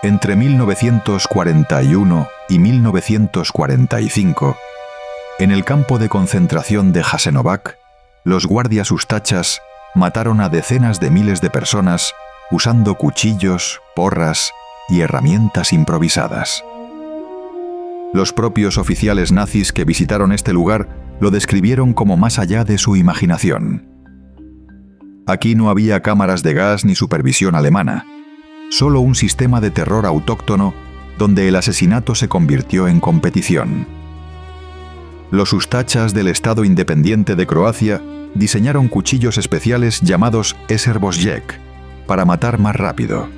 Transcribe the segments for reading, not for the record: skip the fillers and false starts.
Entre 1941 y 1945, en el campo de concentración de Jasenovac, los guardias ustachas mataron a decenas de miles de personas usando cuchillos, porras y herramientas improvisadas. Los propios oficiales nazis que visitaron este lugar lo describieron como más allá de su imaginación. Aquí no había cámaras de gas ni supervisión alemana, solo un sistema de terror autóctono donde el asesinato se convirtió en competición. Los ustachas del Estado Independiente de Croacia diseñaron cuchillos especiales llamados Eserbosjek para matar más rápido.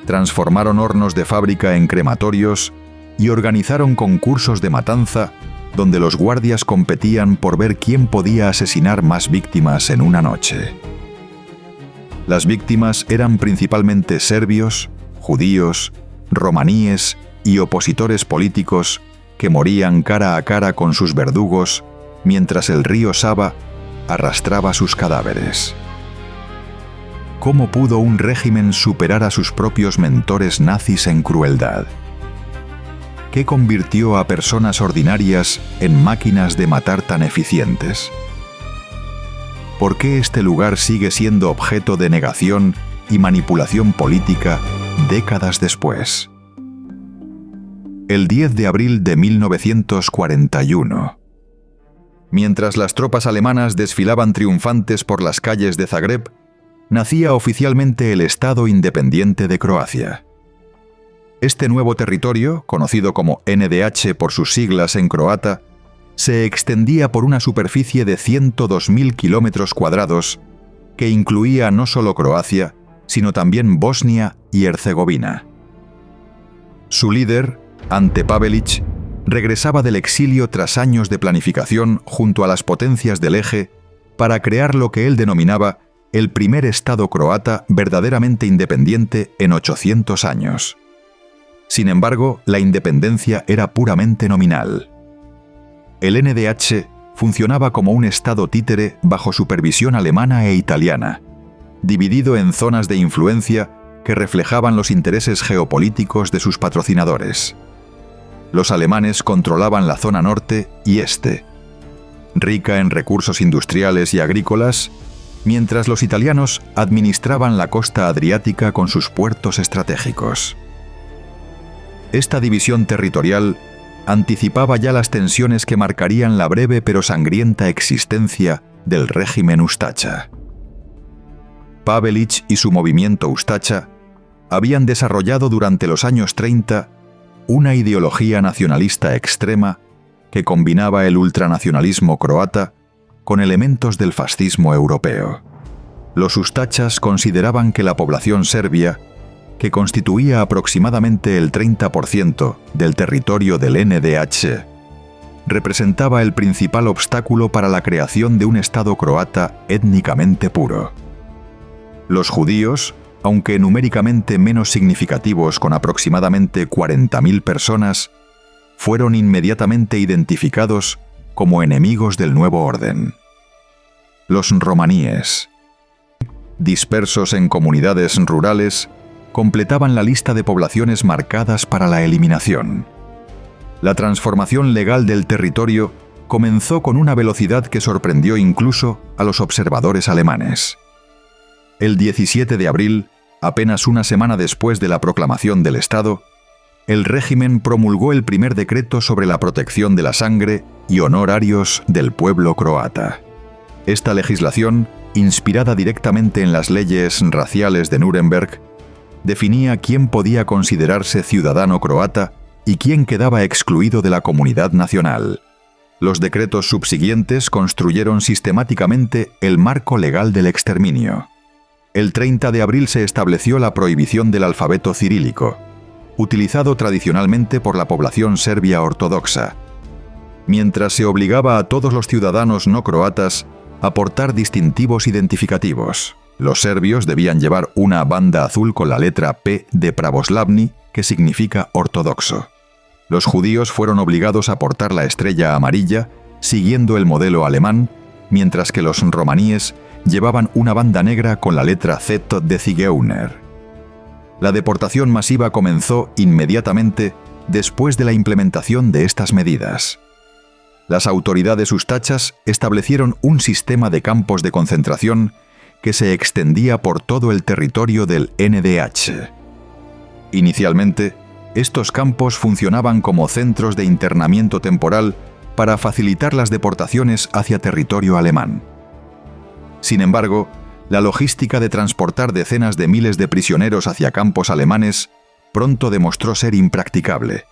Transformaron hornos de fábrica en crematorios y organizaron concursos de matanza donde los guardias competían por ver quién podía asesinar más víctimas en una noche. Las víctimas eran principalmente serbios, judíos, romaníes y opositores políticos que morían cara a cara con sus verdugos mientras el río Sava arrastraba sus cadáveres. ¿Cómo pudo un régimen superar a sus propios mentores nazis en crueldad? ¿Qué convirtió a personas ordinarias en máquinas de matar tan eficientes? ¿Por qué este lugar sigue siendo objeto de negación y manipulación política décadas después? El 10 de abril de 1941. Mientras las tropas alemanas desfilaban triunfantes por las calles de Zagreb, nacía oficialmente el Estado Independiente de Croacia. Este nuevo territorio, conocido como NDH por sus siglas en croata, se extendía por una superficie de 102.000 kilómetros cuadrados, que incluía no solo Croacia, sino también Bosnia y Herzegovina. Su líder, Ante Pavelić, regresaba del exilio tras años de planificación junto a las potencias del Eje para crear lo que él denominaba el primer Estado croata verdaderamente independiente en 800 años. Sin embargo, la independencia era puramente nominal. El NDH funcionaba como un Estado títere bajo supervisión alemana e italiana, dividido en zonas de influencia que reflejaban los intereses geopolíticos de sus patrocinadores. Los alemanes controlaban la zona norte y este, rica en recursos industriales y agrícolas, mientras los italianos administraban la costa adriática con sus puertos estratégicos. Esta división territorial anticipaba ya las tensiones que marcarían la breve pero sangrienta existencia del régimen ustacha. Pavelić y su movimiento ustacha habían desarrollado durante los años 30 una ideología nacionalista extrema que combinaba el ultranacionalismo croata con elementos del fascismo europeo. Los ustachas consideraban que la población serbia, que constituía aproximadamente el 30% del territorio del NDH, representaba el principal obstáculo para la creación de un Estado croata étnicamente puro. Los judíos, aunque numéricamente menos significativos con aproximadamente 40.000 personas, fueron inmediatamente identificados como enemigos del nuevo orden. Los romaníes, dispersos en comunidades rurales, completaban la lista de poblaciones marcadas para la eliminación. La transformación legal del territorio comenzó con una velocidad que sorprendió incluso a los observadores alemanes. El 17 de abril, apenas una semana después de la proclamación del Estado, el régimen promulgó el primer decreto sobre la protección de la sangre y honorarios del pueblo croata. Esta legislación, inspirada directamente en las leyes raciales de Nuremberg, definía quién podía considerarse ciudadano croata y quién quedaba excluido de la comunidad nacional. Los decretos subsiguientes construyeron sistemáticamente el marco legal del exterminio. El 30 de abril se estableció la prohibición del alfabeto cirílico, utilizado tradicionalmente por la población serbia ortodoxa, mientras se obligaba a todos los ciudadanos no croatas a portar distintivos identificativos. Los serbios debían llevar una banda azul con la letra P de Pravoslavni, que significa ortodoxo. Los judíos fueron obligados a portar la estrella amarilla, siguiendo el modelo alemán, mientras que los romaníes llevaban una banda negra con la letra Z de Zigeuner. La deportación masiva comenzó inmediatamente después de la implementación de estas medidas. Las autoridades ustachas establecieron un sistema de campos de concentración que se extendía por todo el territorio del NDH. Inicialmente, estos campos funcionaban como centros de internamiento temporal para facilitar las deportaciones hacia territorio alemán. Sin embargo, la logística de transportar decenas de miles de prisioneros hacia campos alemanes pronto demostró ser impracticable,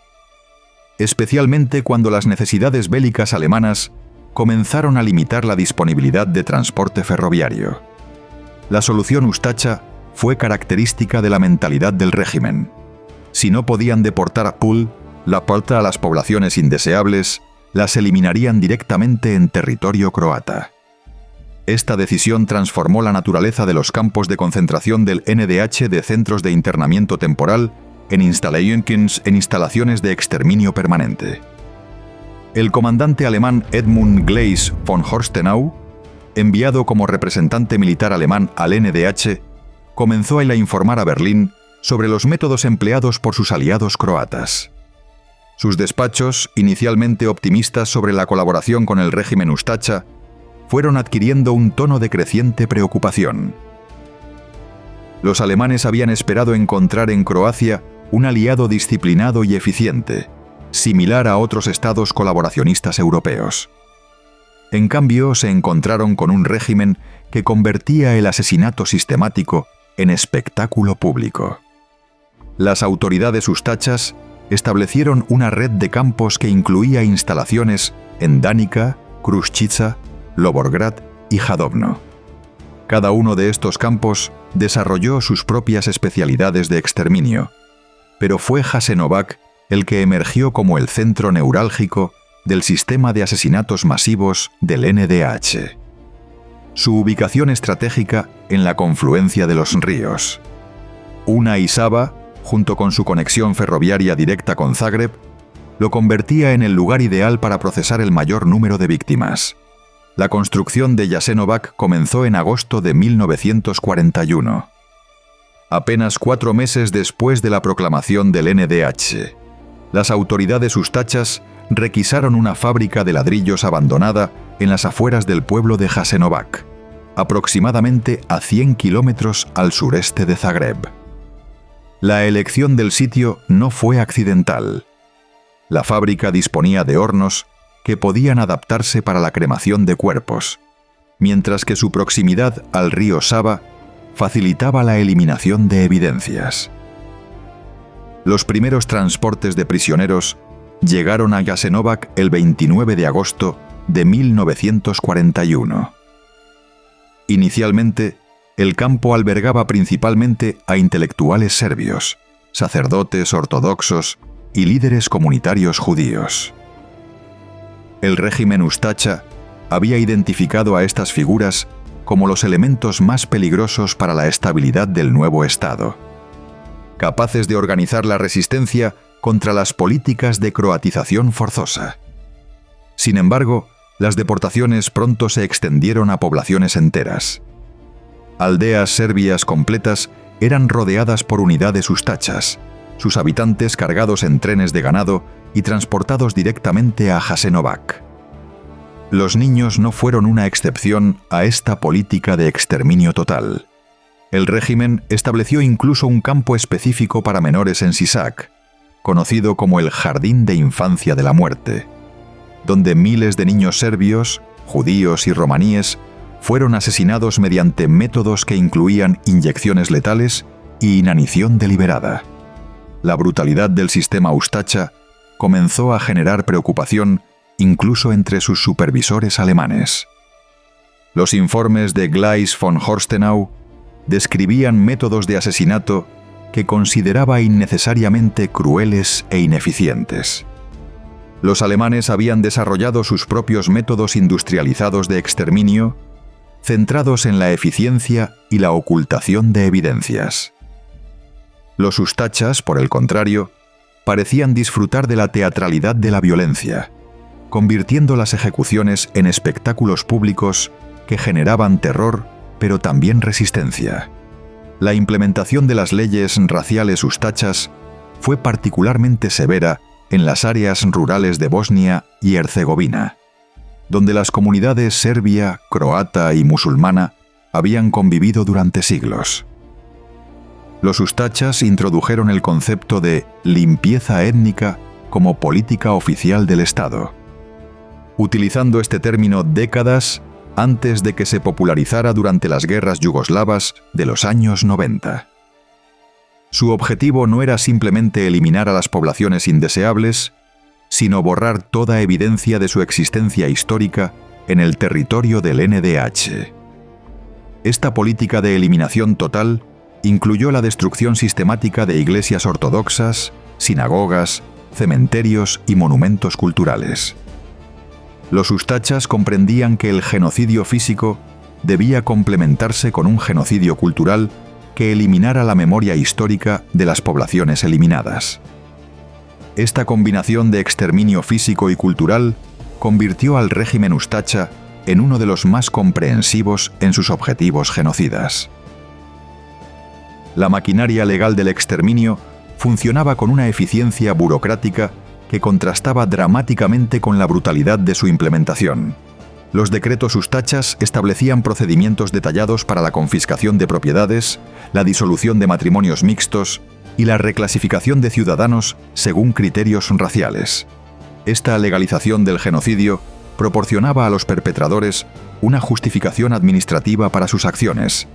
especialmente cuando las necesidades bélicas alemanas comenzaron a limitar la disponibilidad de transporte ferroviario. La solución ustacha fue característica de la mentalidad del régimen. Si no podían deportar a Pul, la puerta a las poblaciones indeseables, las eliminarían directamente en territorio croata. Esta decisión transformó la naturaleza de los campos de concentración del NDH de centros de internamiento temporal en instalaciones de exterminio permanente. El comandante alemán Edmund Gleis von Horstenau, enviado como representante militar alemán al NDH, comenzó a informar a Berlín sobre los métodos empleados por sus aliados croatas. Sus despachos, inicialmente optimistas sobre la colaboración con el régimen ustacha, fueron adquiriendo un tono de creciente preocupación. Los alemanes habían esperado encontrar en Croacia un aliado disciplinado y eficiente, similar a otros estados colaboracionistas europeos. En cambio, se encontraron con un régimen que convertía el asesinato sistemático en espectáculo público. Las autoridades ustachas establecieron una red de campos que incluía instalaciones en Danica, Kruščica, Lovograd y Jadovno. Cada uno de estos campos desarrolló sus propias especialidades de exterminio, pero fue Jasenovac el que emergió como el centro neurálgico del sistema de asesinatos masivos del NDH. Su ubicación estratégica en la confluencia de los ríos. Una y Sava, junto con su conexión ferroviaria directa con Zagreb, lo convertía en el lugar ideal para procesar el mayor número de víctimas. La construcción de Jasenovac comenzó en agosto de 1941. Apenas 4 meses después de la proclamación del NDH, las autoridades ustachas requisaron una fábrica de ladrillos abandonada en las afueras del pueblo de Jasenovac, aproximadamente a 100 kilómetros al sureste de Zagreb. La elección del sitio no fue accidental. La fábrica disponía de hornos que podían adaptarse para la cremación de cuerpos, mientras que su proximidad al río Sava facilitaba la eliminación de evidencias. Los primeros transportes de prisioneros llegaron a Jasenovac el 29 de agosto de 1941. Inicialmente, el campo albergaba principalmente a intelectuales serbios, sacerdotes ortodoxos y líderes comunitarios judíos. El régimen ustacha había identificado a estas figuras como los elementos más peligrosos para la estabilidad del nuevo Estado, capaces de organizar la resistencia contra las políticas de croatización forzosa. Sin embargo, las deportaciones pronto se extendieron a poblaciones enteras. Aldeas serbias completas eran rodeadas por unidades ustachas, sus habitantes cargados en trenes de ganado y transportados directamente a Jasenovac. Los niños no fueron una excepción a esta política de exterminio total. El régimen estableció incluso un campo específico para menores en Sisak, conocido como el Jardín de Infancia de la Muerte, donde miles de niños serbios, judíos y romaníes fueron asesinados mediante métodos que incluían inyecciones letales y inanición deliberada. La brutalidad del sistema ustacha comenzó a generar preocupación incluso entre sus supervisores alemanes. Los informes de Gleis von Horstenau describían métodos de asesinato que consideraba innecesariamente crueles e ineficientes. Los alemanes habían desarrollado sus propios métodos industrializados de exterminio, centrados en la eficiencia y la ocultación de evidencias. Los ustachas, por el contrario, parecían disfrutar de la teatralidad de la violencia, convirtiendo las ejecuciones en espectáculos públicos que generaban terror, pero también resistencia. la implementación de las leyes raciales ustachas fue particularmente severa en las áreas rurales de Bosnia y Herzegovina, donde las comunidades serbia, croata y musulmana habían convivido durante siglos. Los ustachas introdujeron el concepto de limpieza étnica como política oficial del Estado, utilizando este término décadas antes de que se popularizara durante las guerras yugoslavas de los años 90. Su objetivo no era simplemente eliminar a las poblaciones indeseables, sino borrar toda evidencia de su existencia histórica en el territorio del NDH. Esta política de eliminación total incluyó la destrucción sistemática de iglesias ortodoxas, sinagogas, cementerios y monumentos culturales. Los ustachas comprendían que el genocidio físico debía complementarse con un genocidio cultural que eliminara la memoria histórica de las poblaciones eliminadas. Esta combinación de exterminio físico y cultural convirtió al régimen ustacha en uno de los más comprensivos en sus objetivos genocidas. La maquinaria legal del exterminio funcionaba con una eficiencia burocrática que contrastaba dramáticamente con la brutalidad de su implementación. Los decretos ustachas establecían procedimientos detallados para la confiscación de propiedades, la disolución de matrimonios mixtos y la reclasificación de ciudadanos según criterios raciales. Esta legalización del genocidio proporcionaba a los perpetradores una justificación administrativa para sus acciones,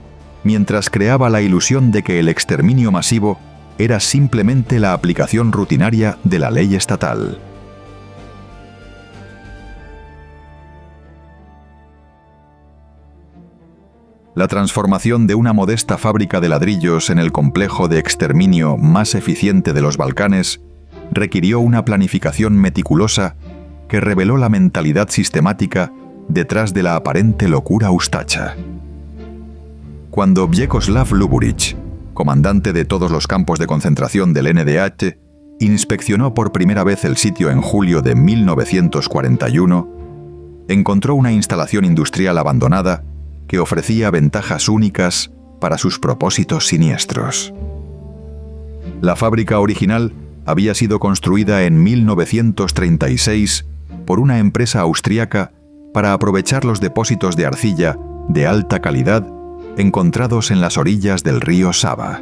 mientras creaba la ilusión de que el exterminio masivo era simplemente la aplicación rutinaria de la ley estatal. La transformación de una modesta fábrica de ladrillos en el complejo de exterminio más eficiente de los Balcanes requirió una planificación meticulosa que reveló la mentalidad sistemática detrás de la aparente locura ustacha. Cuando Vjekoslav Luburić, comandante de todos los campos de concentración del NDH, inspeccionó por primera vez el sitio en julio de 1941, encontró una instalación industrial abandonada que ofrecía ventajas únicas para sus propósitos siniestros. La fábrica original había sido construida en 1936 por una empresa austríaca para aprovechar los depósitos de arcilla de alta calidad encontrados en las orillas del río Sava.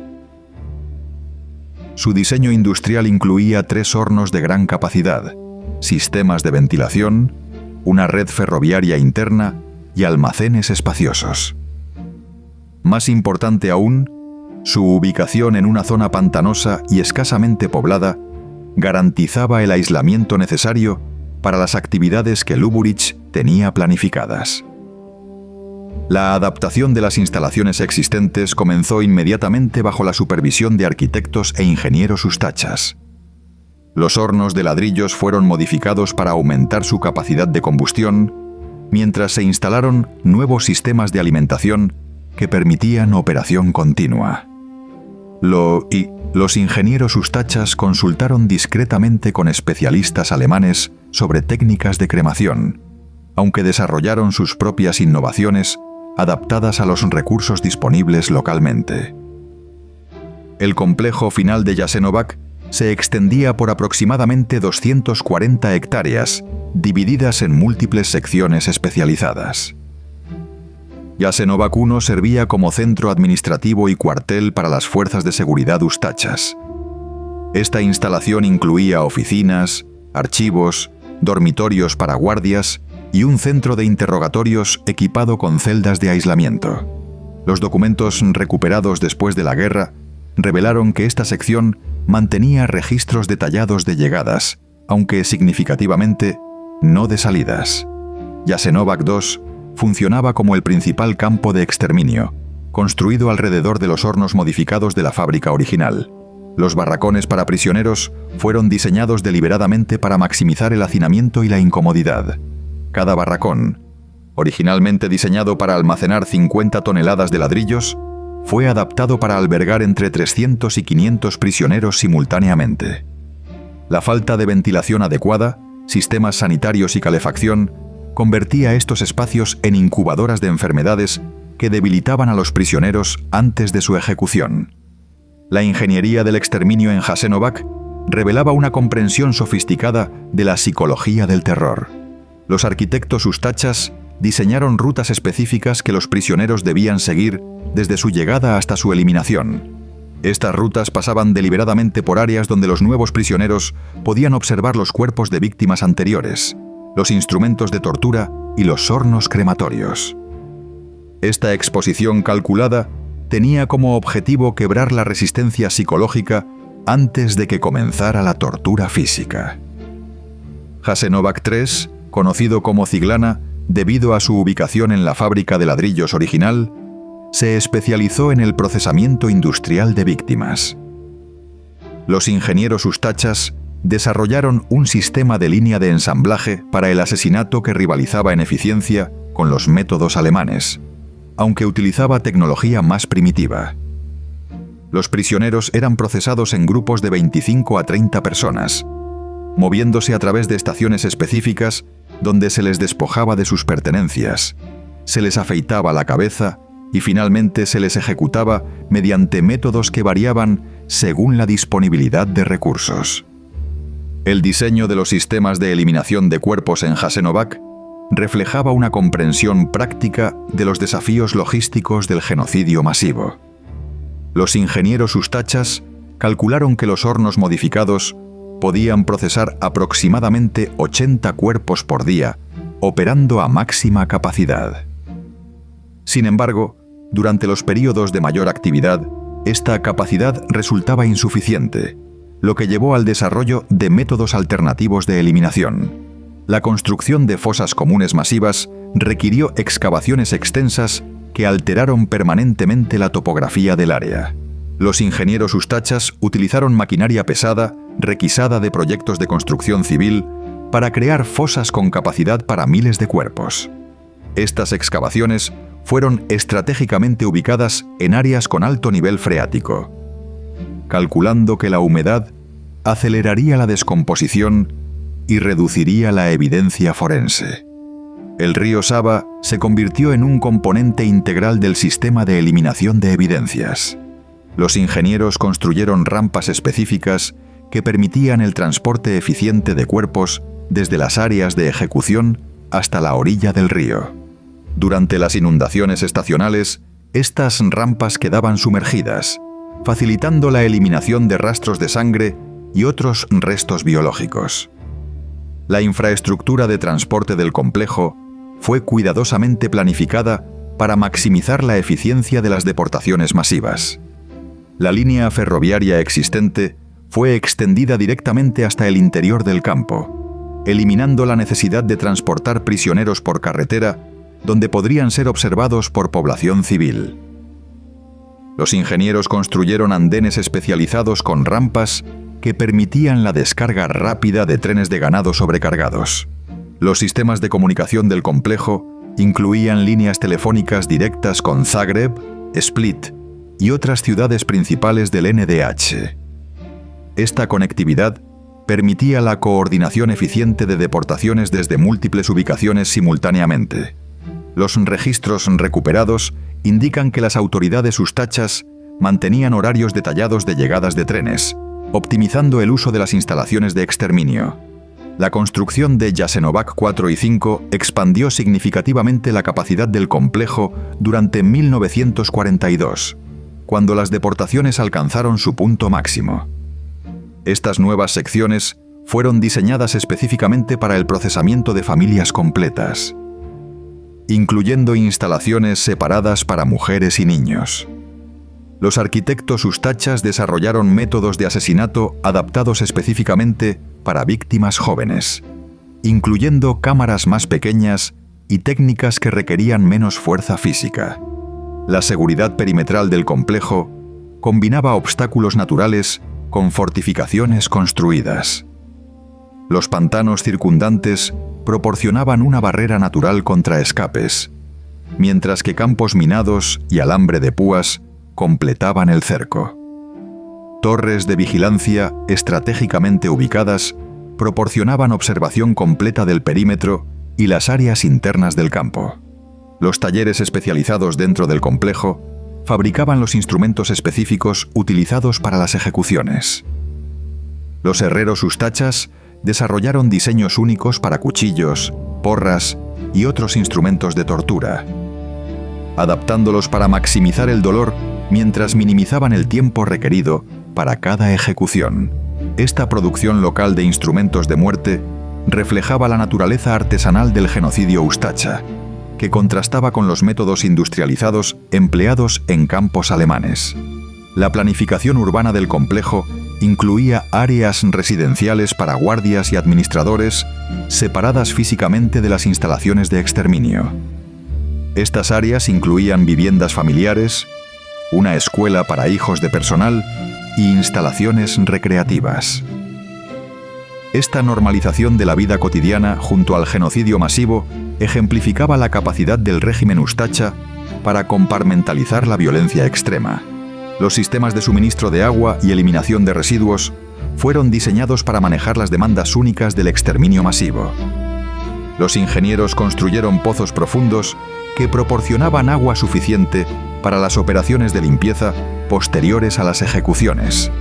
Su diseño industrial incluía 3 hornos de gran capacidad, sistemas de ventilación, una red ferroviaria interna y almacenes espaciosos. Más importante aún, su ubicación en una zona pantanosa y escasamente poblada garantizaba el aislamiento necesario para las actividades que Luburić tenía planificadas. La adaptación de las instalaciones existentes comenzó inmediatamente bajo la supervisión de arquitectos e ingenieros ustachas. Los hornos de ladrillos fueron modificados para aumentar su capacidad de combustión, mientras se instalaron nuevos sistemas de alimentación que permitían operación continua. Los ingenieros ustachas consultaron discretamente con especialistas alemanes sobre técnicas de cremación, aunque desarrollaron sus propias innovaciones adaptadas a los recursos disponibles localmente. El complejo final de Jasenovac se extendía por aproximadamente 240 hectáreas, divididas en múltiples secciones especializadas. Jasenovac I servía como centro administrativo y cuartel para las fuerzas de seguridad ustachas. Esta instalación incluía oficinas, archivos, dormitorios para guardias y un centro de interrogatorios equipado con celdas de aislamiento. Los documentos recuperados después de la guerra revelaron que esta sección mantenía registros detallados de llegadas, aunque significativamente no de salidas. Jasenovac II funcionaba como el principal campo de exterminio, construido alrededor de los hornos modificados de la fábrica original. Los barracones para prisioneros fueron diseñados deliberadamente para maximizar el hacinamiento y la incomodidad. Cada barracón, originalmente diseñado para almacenar 50 toneladas de ladrillos, fue adaptado para albergar entre 300 y 500 prisioneros simultáneamente. La falta de ventilación adecuada, sistemas sanitarios y calefacción convertía estos espacios en incubadoras de enfermedades que debilitaban a los prisioneros antes de su ejecución. La ingeniería del exterminio en Jasenovac revelaba una comprensión sofisticada de la psicología del terror. Los arquitectos ustachas diseñaron rutas específicas que los prisioneros debían seguir desde su llegada hasta su eliminación. Estas rutas pasaban deliberadamente por áreas donde los nuevos prisioneros podían observar los cuerpos de víctimas anteriores, los instrumentos de tortura y los hornos crematorios. Esta exposición calculada tenía como objetivo quebrar la resistencia psicológica antes de que comenzara la tortura física. Jasenovac III, conocido como Ciglana debido a su ubicación en la fábrica de ladrillos original, se especializó en el procesamiento industrial de víctimas. Los ingenieros ustachas desarrollaron un sistema de línea de ensamblaje para el asesinato que rivalizaba en eficiencia con los métodos alemanes, aunque utilizaba tecnología más primitiva. Los prisioneros eran procesados en grupos de 25 a 30 personas, moviéndose a través de estaciones específicas donde se les despojaba de sus pertenencias, se les afeitaba la cabeza y finalmente se les ejecutaba mediante métodos que variaban según la disponibilidad de recursos. El diseño de los sistemas de eliminación de cuerpos en Jasenovac reflejaba una comprensión práctica de los desafíos logísticos del genocidio masivo. Los ingenieros ustachas calcularon que los hornos modificados podían procesar aproximadamente 80 cuerpos por día, operando a máxima capacidad. Sin embargo, durante los períodos de mayor actividad, esta capacidad resultaba insuficiente, lo que llevó al desarrollo de métodos alternativos de eliminación. La construcción de fosas comunes masivas requirió excavaciones extensas que alteraron permanentemente la topografía del área. Los ingenieros ustachas utilizaron maquinaria pesada, requisada de proyectos de construcción civil, para crear fosas con capacidad para miles de cuerpos. Estas excavaciones fueron estratégicamente ubicadas en áreas con alto nivel freático, calculando que la humedad aceleraría la descomposición y reduciría la evidencia forense. El río Sava se convirtió en un componente integral del sistema de eliminación de evidencias. Los ingenieros construyeron rampas específicas que permitían el transporte eficiente de cuerpos desde las áreas de ejecución hasta la orilla del río. Durante las inundaciones estacionales, estas rampas quedaban sumergidas, facilitando la eliminación de rastros de sangre y otros restos biológicos. La infraestructura de transporte del complejo fue cuidadosamente planificada para maximizar la eficiencia de las deportaciones masivas. La línea ferroviaria existente fue extendida directamente hasta el interior del campo, eliminando la necesidad de transportar prisioneros por carretera donde podrían ser observados por población civil. Los ingenieros construyeron andenes especializados con rampas que permitían la descarga rápida de trenes de ganado sobrecargados. Los sistemas de comunicación del complejo incluían líneas telefónicas directas con Zagreb, Split y otras ciudades principales del NDH. Esta conectividad permitía la coordinación eficiente de deportaciones desde múltiples ubicaciones simultáneamente. Los registros recuperados indican que las autoridades ustachas mantenían horarios detallados de llegadas de trenes, optimizando el uso de las instalaciones de exterminio. La construcción de Jasenovac 4 y 5 expandió significativamente la capacidad del complejo durante 1942, cuando las deportaciones alcanzaron su punto máximo. Estas nuevas secciones fueron diseñadas específicamente para el procesamiento de familias completas, incluyendo instalaciones separadas para mujeres y niños. Los arquitectos ustachas desarrollaron métodos de asesinato adaptados específicamente para víctimas jóvenes, incluyendo cámaras más pequeñas y técnicas que requerían menos fuerza física. La seguridad perimetral del complejo combinaba obstáculos naturales con fortificaciones construidas. Los pantanos circundantes proporcionaban una barrera natural contra escapes, mientras que campos minados y alambre de púas completaban el cerco. Torres de vigilancia estratégicamente ubicadas proporcionaban observación completa del perímetro y las áreas internas del campo. Los talleres especializados dentro del complejo fabricaban los instrumentos específicos utilizados para las ejecuciones. Los herreros ustachas desarrollaron diseños únicos para cuchillos, porras y otros instrumentos de tortura, adaptándolos para maximizar el dolor mientras minimizaban el tiempo requerido para cada ejecución. Esta producción local de instrumentos de muerte reflejaba la naturaleza artesanal del genocidio ustacha, que contrastaba con los métodos industrializados empleados en campos alemanes. La planificación urbana del complejo incluía áreas residenciales para guardias y administradores separadas físicamente de las instalaciones de exterminio. Estas áreas incluían viviendas familiares, una escuela para hijos de personal y instalaciones recreativas. Esta normalización de la vida cotidiana junto al genocidio masivo ejemplificaba la capacidad del régimen ustacha para compartimentalizar la violencia extrema. Los sistemas de suministro de agua y eliminación de residuos fueron diseñados para manejar las demandas únicas del exterminio masivo. Los ingenieros construyeron pozos profundos que proporcionaban agua suficiente para las operaciones de limpieza posteriores a las ejecuciones,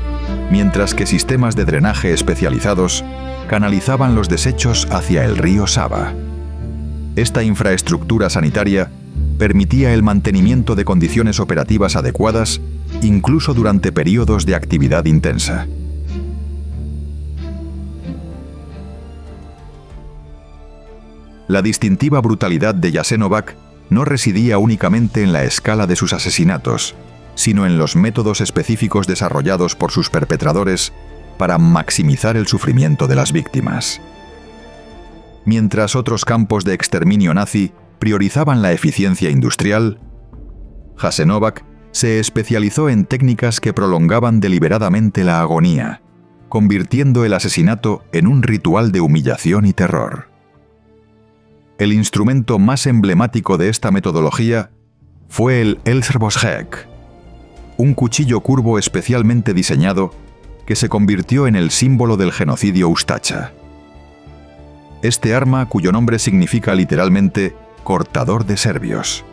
mientras que sistemas de drenaje especializados canalizaban los desechos hacia el río Sava. Esta infraestructura sanitaria permitía el mantenimiento de condiciones operativas adecuadas incluso durante periodos de actividad intensa. La distintiva brutalidad de Jasenovac no residía únicamente en la escala de sus asesinatos, sino en los métodos específicos desarrollados por sus perpetradores para maximizar el sufrimiento de las víctimas. Mientras otros campos de exterminio nazi priorizaban la eficiencia industrial, Jasenovac se especializó en técnicas que prolongaban deliberadamente la agonía, convirtiendo el asesinato en un ritual de humillación y terror. El instrumento más emblemático de esta metodología fue el Elserbosheck, un cuchillo curvo especialmente diseñado que se convirtió en el símbolo del genocidio ustacha. Este arma, cuyo nombre significa literalmente cortador de serbios,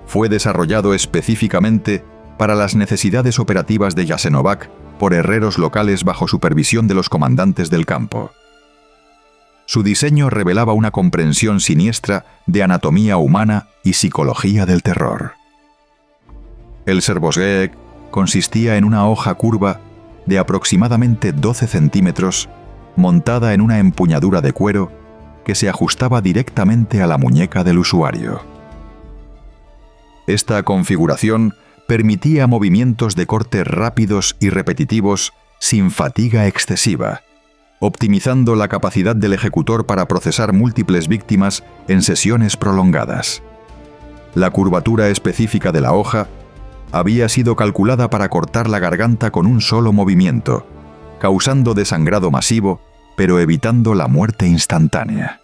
fue desarrollado específicamente para las necesidades operativas de Jasenovac por herreros locales bajo supervisión de los comandantes del campo. Su diseño revelaba una comprensión siniestra de anatomía humana y psicología del terror. El Elserbosheck consistía en una hoja curva de aproximadamente 12 centímetros montada en una empuñadura de cuero que se ajustaba directamente a la muñeca del usuario. Esta configuración permitía movimientos de corte rápidos y repetitivos sin fatiga excesiva, optimizando la capacidad del ejecutor para procesar múltiples víctimas en sesiones prolongadas. La curvatura específica de la hoja había sido calculada para cortar la garganta con un solo movimiento, causando desangrado masivo, pero evitando la muerte instantánea.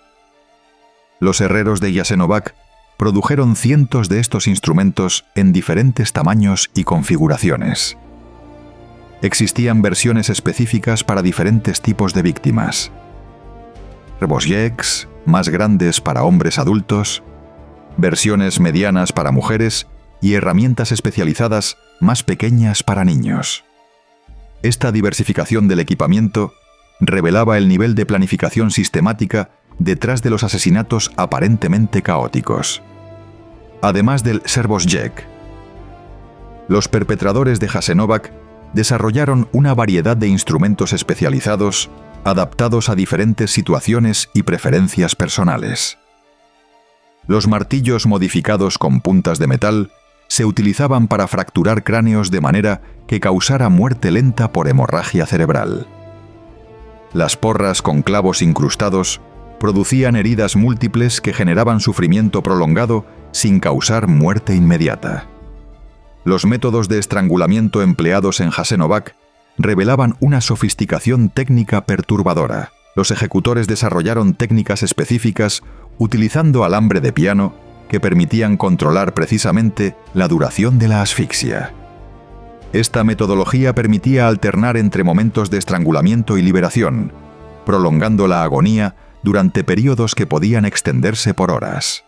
Los herreros de Jasenovac produjeron cientos de estos instrumentos en diferentes tamaños y configuraciones. Existían versiones específicas para diferentes tipos de víctimas. Elserbosjecks más grandes para hombres adultos, versiones medianas para mujeres y herramientas especializadas más pequeñas para niños. Esta diversificación del equipamiento revelaba el nivel de planificación sistemática detrás de los asesinatos aparentemente caóticos. Además del Elserbosjeck, los perpetradores de Jasenovac desarrollaron una variedad de instrumentos especializados adaptados a diferentes situaciones y preferencias personales. Los martillos modificados con puntas de metal se utilizaban para fracturar cráneos de manera que causara muerte lenta por hemorragia cerebral. Las porras con clavos incrustados producían heridas múltiples que generaban sufrimiento prolongado sin causar muerte inmediata. Los métodos de estrangulamiento empleados en Jasenovac revelaban una sofisticación técnica perturbadora. Los ejecutores desarrollaron técnicas específicas utilizando alambre de piano que permitían controlar precisamente la duración de la asfixia. Esta metodología permitía alternar entre momentos de estrangulamiento y liberación, prolongando la agonía durante periodos que podían extenderse por horas.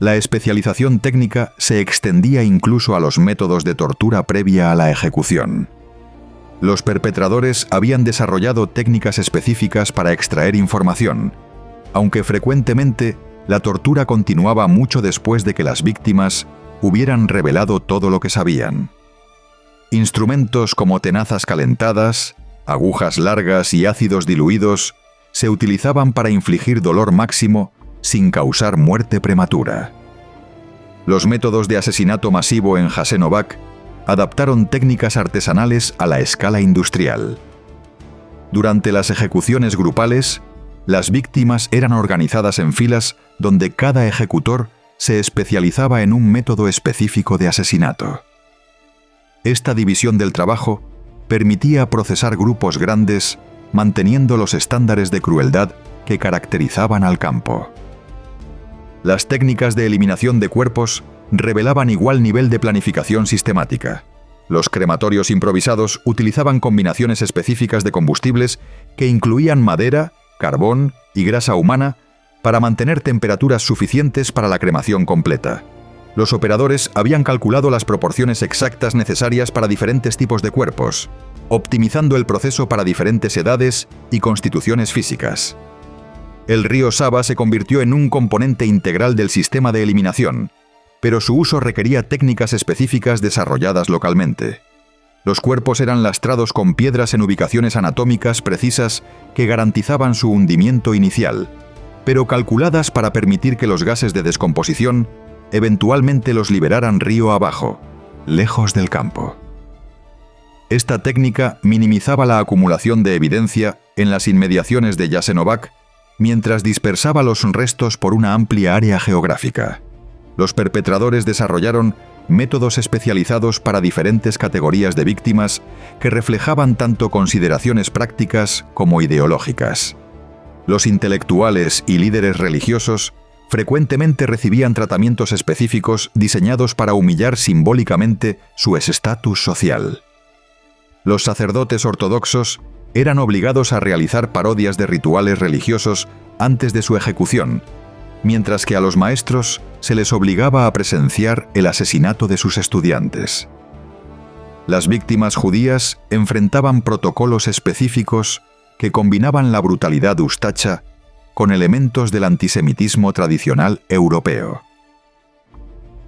La especialización técnica se extendía incluso a los métodos de tortura previa a la ejecución. Los perpetradores habían desarrollado técnicas específicas para extraer información, aunque frecuentemente la tortura continuaba mucho después de que las víctimas hubieran revelado todo lo que sabían. Instrumentos como tenazas calentadas, agujas largas y ácidos diluidos se utilizaban para infligir dolor máximo sin causar muerte prematura. Los métodos de asesinato masivo en Jasenovac adaptaron técnicas artesanales a la escala industrial. Durante las ejecuciones grupales, las víctimas eran organizadas en filas donde cada ejecutor se especializaba en un método específico de asesinato. Esta división del trabajo permitía procesar grupos grandes, manteniendo los estándares de crueldad que caracterizaban al campo. Las técnicas de eliminación de cuerpos revelaban igual nivel de planificación sistemática. Los crematorios improvisados utilizaban combinaciones específicas de combustibles que incluían madera, carbón y grasa humana para mantener temperaturas suficientes para la cremación completa. Los operadores habían calculado las proporciones exactas necesarias para diferentes tipos de cuerpos, optimizando el proceso para diferentes edades y constituciones físicas. El río Sava se convirtió en un componente integral del sistema de eliminación, pero su uso requería técnicas específicas desarrolladas localmente. Los cuerpos eran lastrados con piedras en ubicaciones anatómicas precisas que garantizaban su hundimiento inicial, pero calculadas para permitir que los gases de descomposición eventualmente los liberaran río abajo, lejos del campo. Esta técnica minimizaba la acumulación de evidencia en las inmediaciones de Jasenovac mientras dispersaba los restos por una amplia área geográfica. Los perpetradores desarrollaron métodos especializados para diferentes categorías de víctimas que reflejaban tanto consideraciones prácticas como ideológicas. Los intelectuales y líderes religiosos frecuentemente recibían tratamientos específicos diseñados para humillar simbólicamente su estatus social. Los sacerdotes ortodoxos eran obligados a realizar parodias de rituales religiosos antes de su ejecución, mientras que a los maestros se les obligaba a presenciar el asesinato de sus estudiantes. Las víctimas judías enfrentaban protocolos específicos que combinaban la brutalidad ustacha con elementos del antisemitismo tradicional europeo.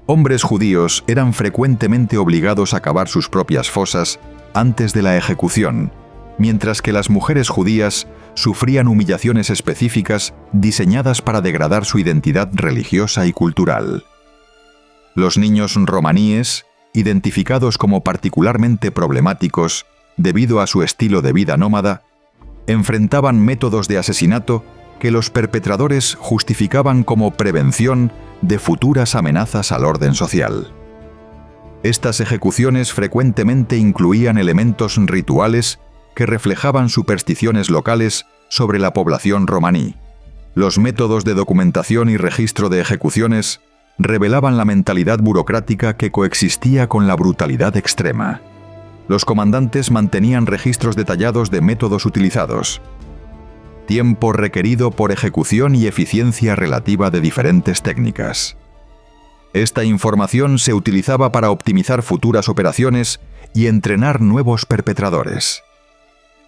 Hombres judíos eran frecuentemente obligados a cavar sus propias fosas antes de la ejecución, mientras que las mujeres judías sufrían humillaciones específicas diseñadas para degradar su identidad religiosa y cultural. Los niños romaníes, identificados como particularmente problemáticos debido a su estilo de vida nómada, enfrentaban métodos de asesinato que los perpetradores justificaban como prevención de futuras amenazas al orden social. Estas ejecuciones frecuentemente incluían elementos rituales que reflejaban supersticiones locales sobre la población romaní. Los métodos de documentación y registro de ejecuciones revelaban la mentalidad burocrática que coexistía con la brutalidad extrema. Los comandantes mantenían registros detallados de métodos utilizados, tiempo requerido por ejecución y eficiencia relativa de diferentes técnicas. Esta información se utilizaba para optimizar futuras operaciones y entrenar nuevos perpetradores.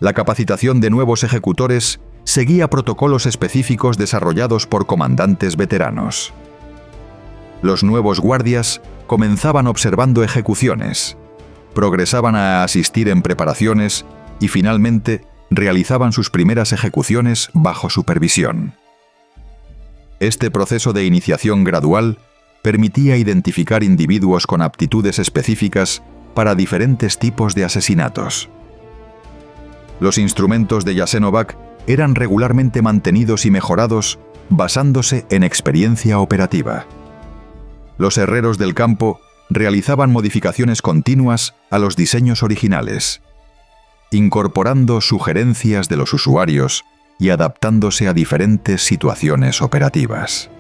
La capacitación de nuevos ejecutores seguía protocolos específicos desarrollados por comandantes veteranos. Los nuevos guardias comenzaban observando ejecuciones, progresaban a asistir en preparaciones y finalmente realizaban sus primeras ejecuciones bajo supervisión. Este proceso de iniciación gradual permitía identificar individuos con aptitudes específicas para diferentes tipos de asesinatos. Los instrumentos de Jasenovac eran regularmente mantenidos y mejorados basándose en experiencia operativa. Los herreros del campo realizaban modificaciones continuas a los diseños originales, incorporando sugerencias de los usuarios y adaptándose a diferentes situaciones operativas.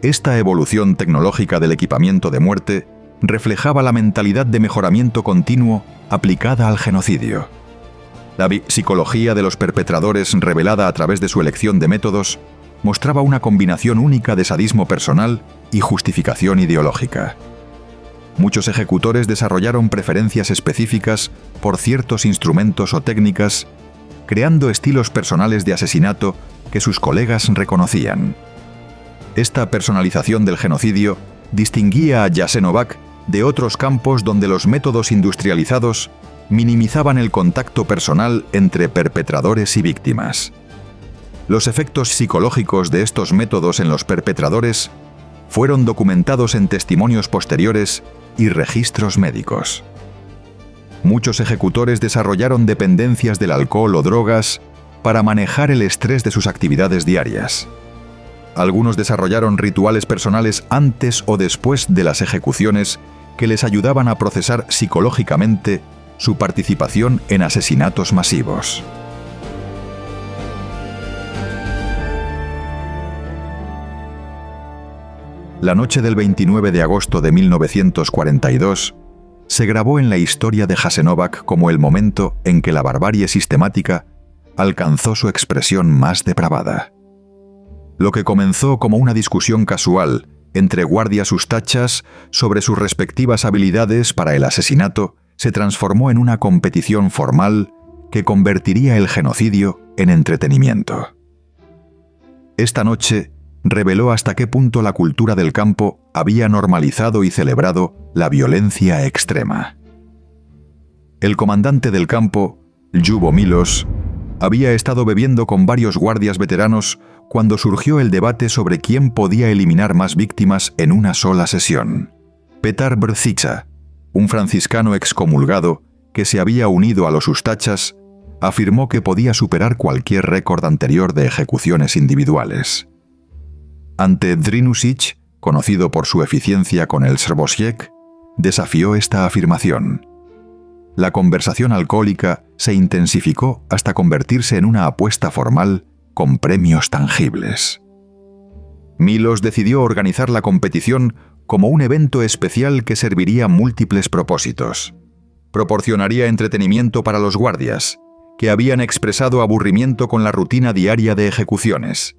Esta evolución tecnológica del equipamiento de muerte reflejaba la mentalidad de mejoramiento continuo aplicada al genocidio. La psicología de los perpetradores, revelada a través de su elección de métodos, mostraba una combinación única de sadismo personal y justificación ideológica. Muchos ejecutores desarrollaron preferencias específicas por ciertos instrumentos o técnicas, creando estilos personales de asesinato que sus colegas reconocían. Esta personalización del genocidio distinguía a Jasenovac de otros campos donde los métodos industrializados minimizaban el contacto personal entre perpetradores y víctimas. Los efectos psicológicos de estos métodos en los perpetradores fueron documentados en testimonios posteriores y registros médicos. Muchos ejecutores desarrollaron dependencias del alcohol o drogas para manejar el estrés de sus actividades diarias. Algunos desarrollaron rituales personales antes o después de las ejecuciones que les ayudaban a procesar psicológicamente su participación en asesinatos masivos. La noche del 29 de agosto de 1942 se grabó en la historia de Jasenovac como el momento en que la barbarie sistemática alcanzó su expresión más depravada. Lo que comenzó como una discusión casual entre guardias ustachas sobre sus respectivas habilidades para el asesinato se transformó en una competición formal que convertiría el genocidio en entretenimiento. Esta noche reveló hasta qué punto la cultura del campo había normalizado y celebrado la violencia extrema. El comandante del campo, Ljubo Milos, había estado bebiendo con varios guardias veteranos cuando surgió el debate sobre quién podía eliminar más víctimas en una sola sesión. Petar Brzica, un franciscano excomulgado que se había unido a los ustachas, afirmó que podía superar cualquier récord anterior de ejecuciones individuales. Ante Drinusic, conocido por su eficiencia con el Srbošćak, desafió esta afirmación. La conversación alcohólica se intensificó hasta convertirse en una apuesta formal con premios tangibles. Milos decidió organizar la competición como un evento especial que serviría múltiples propósitos. Proporcionaría entretenimiento para los guardias, que habían expresado aburrimiento con la rutina diaria de ejecuciones.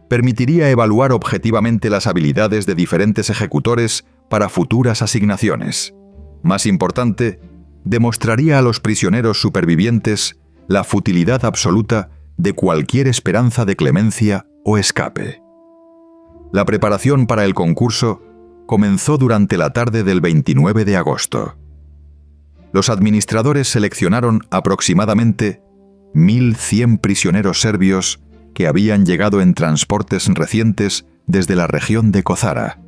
Permitiría evaluar objetivamente las habilidades de diferentes ejecutores para futuras asignaciones. Más importante, demostraría a los prisioneros supervivientes la futilidad absoluta de cualquier esperanza de clemencia o escape. La preparación para el concurso comenzó durante la tarde del 29 de agosto. Los administradores seleccionaron aproximadamente 1.100 prisioneros serbios que habían llegado en transportes recientes desde la región de Kozara,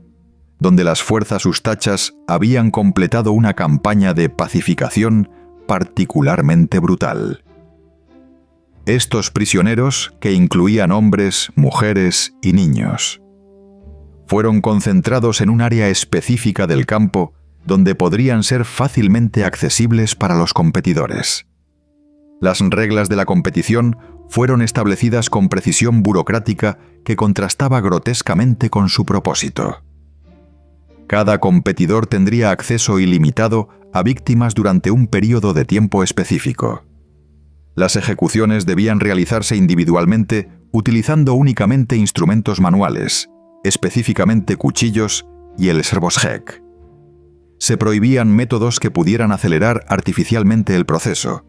donde las fuerzas ustachas habían completado una campaña de pacificación particularmente brutal. Estos prisioneros, que incluían hombres, mujeres y niños, fueron concentrados en un área específica del campo donde podrían ser fácilmente accesibles para los competidores. Las reglas de la competición fueron establecidas con precisión burocrática que contrastaba grotescamente con su propósito. Cada competidor tendría acceso ilimitado a víctimas durante un período de tiempo específico. Las ejecuciones debían realizarse individualmente utilizando únicamente instrumentos manuales, específicamente cuchillos y el Srbošćak. Se prohibían métodos que pudieran acelerar artificialmente el proceso,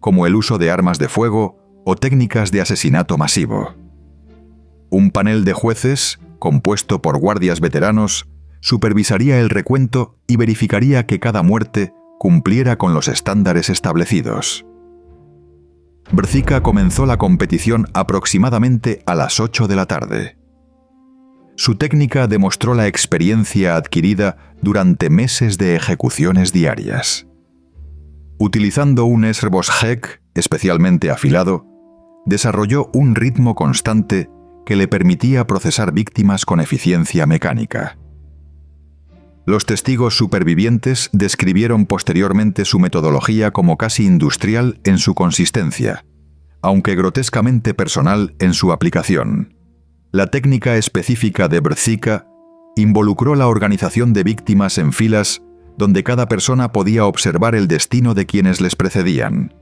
como el uso de armas de fuego o técnicas de asesinato masivo. Un panel de jueces, compuesto por guardias veteranos, supervisaría el recuento y verificaría que cada muerte cumpliera con los estándares establecidos. Brzica comenzó la competición aproximadamente a las 8 de la tarde. Su técnica demostró la experiencia adquirida durante meses de ejecuciones diarias. Utilizando un Srbošćak especialmente afilado, desarrolló un ritmo constante que le permitía procesar víctimas con eficiencia mecánica. Los testigos supervivientes describieron posteriormente su metodología como casi industrial en su consistencia, aunque grotescamente personal en su aplicación. La técnica específica de Brzica involucró la organización de víctimas en filas donde cada persona podía observar el destino de quienes les precedían.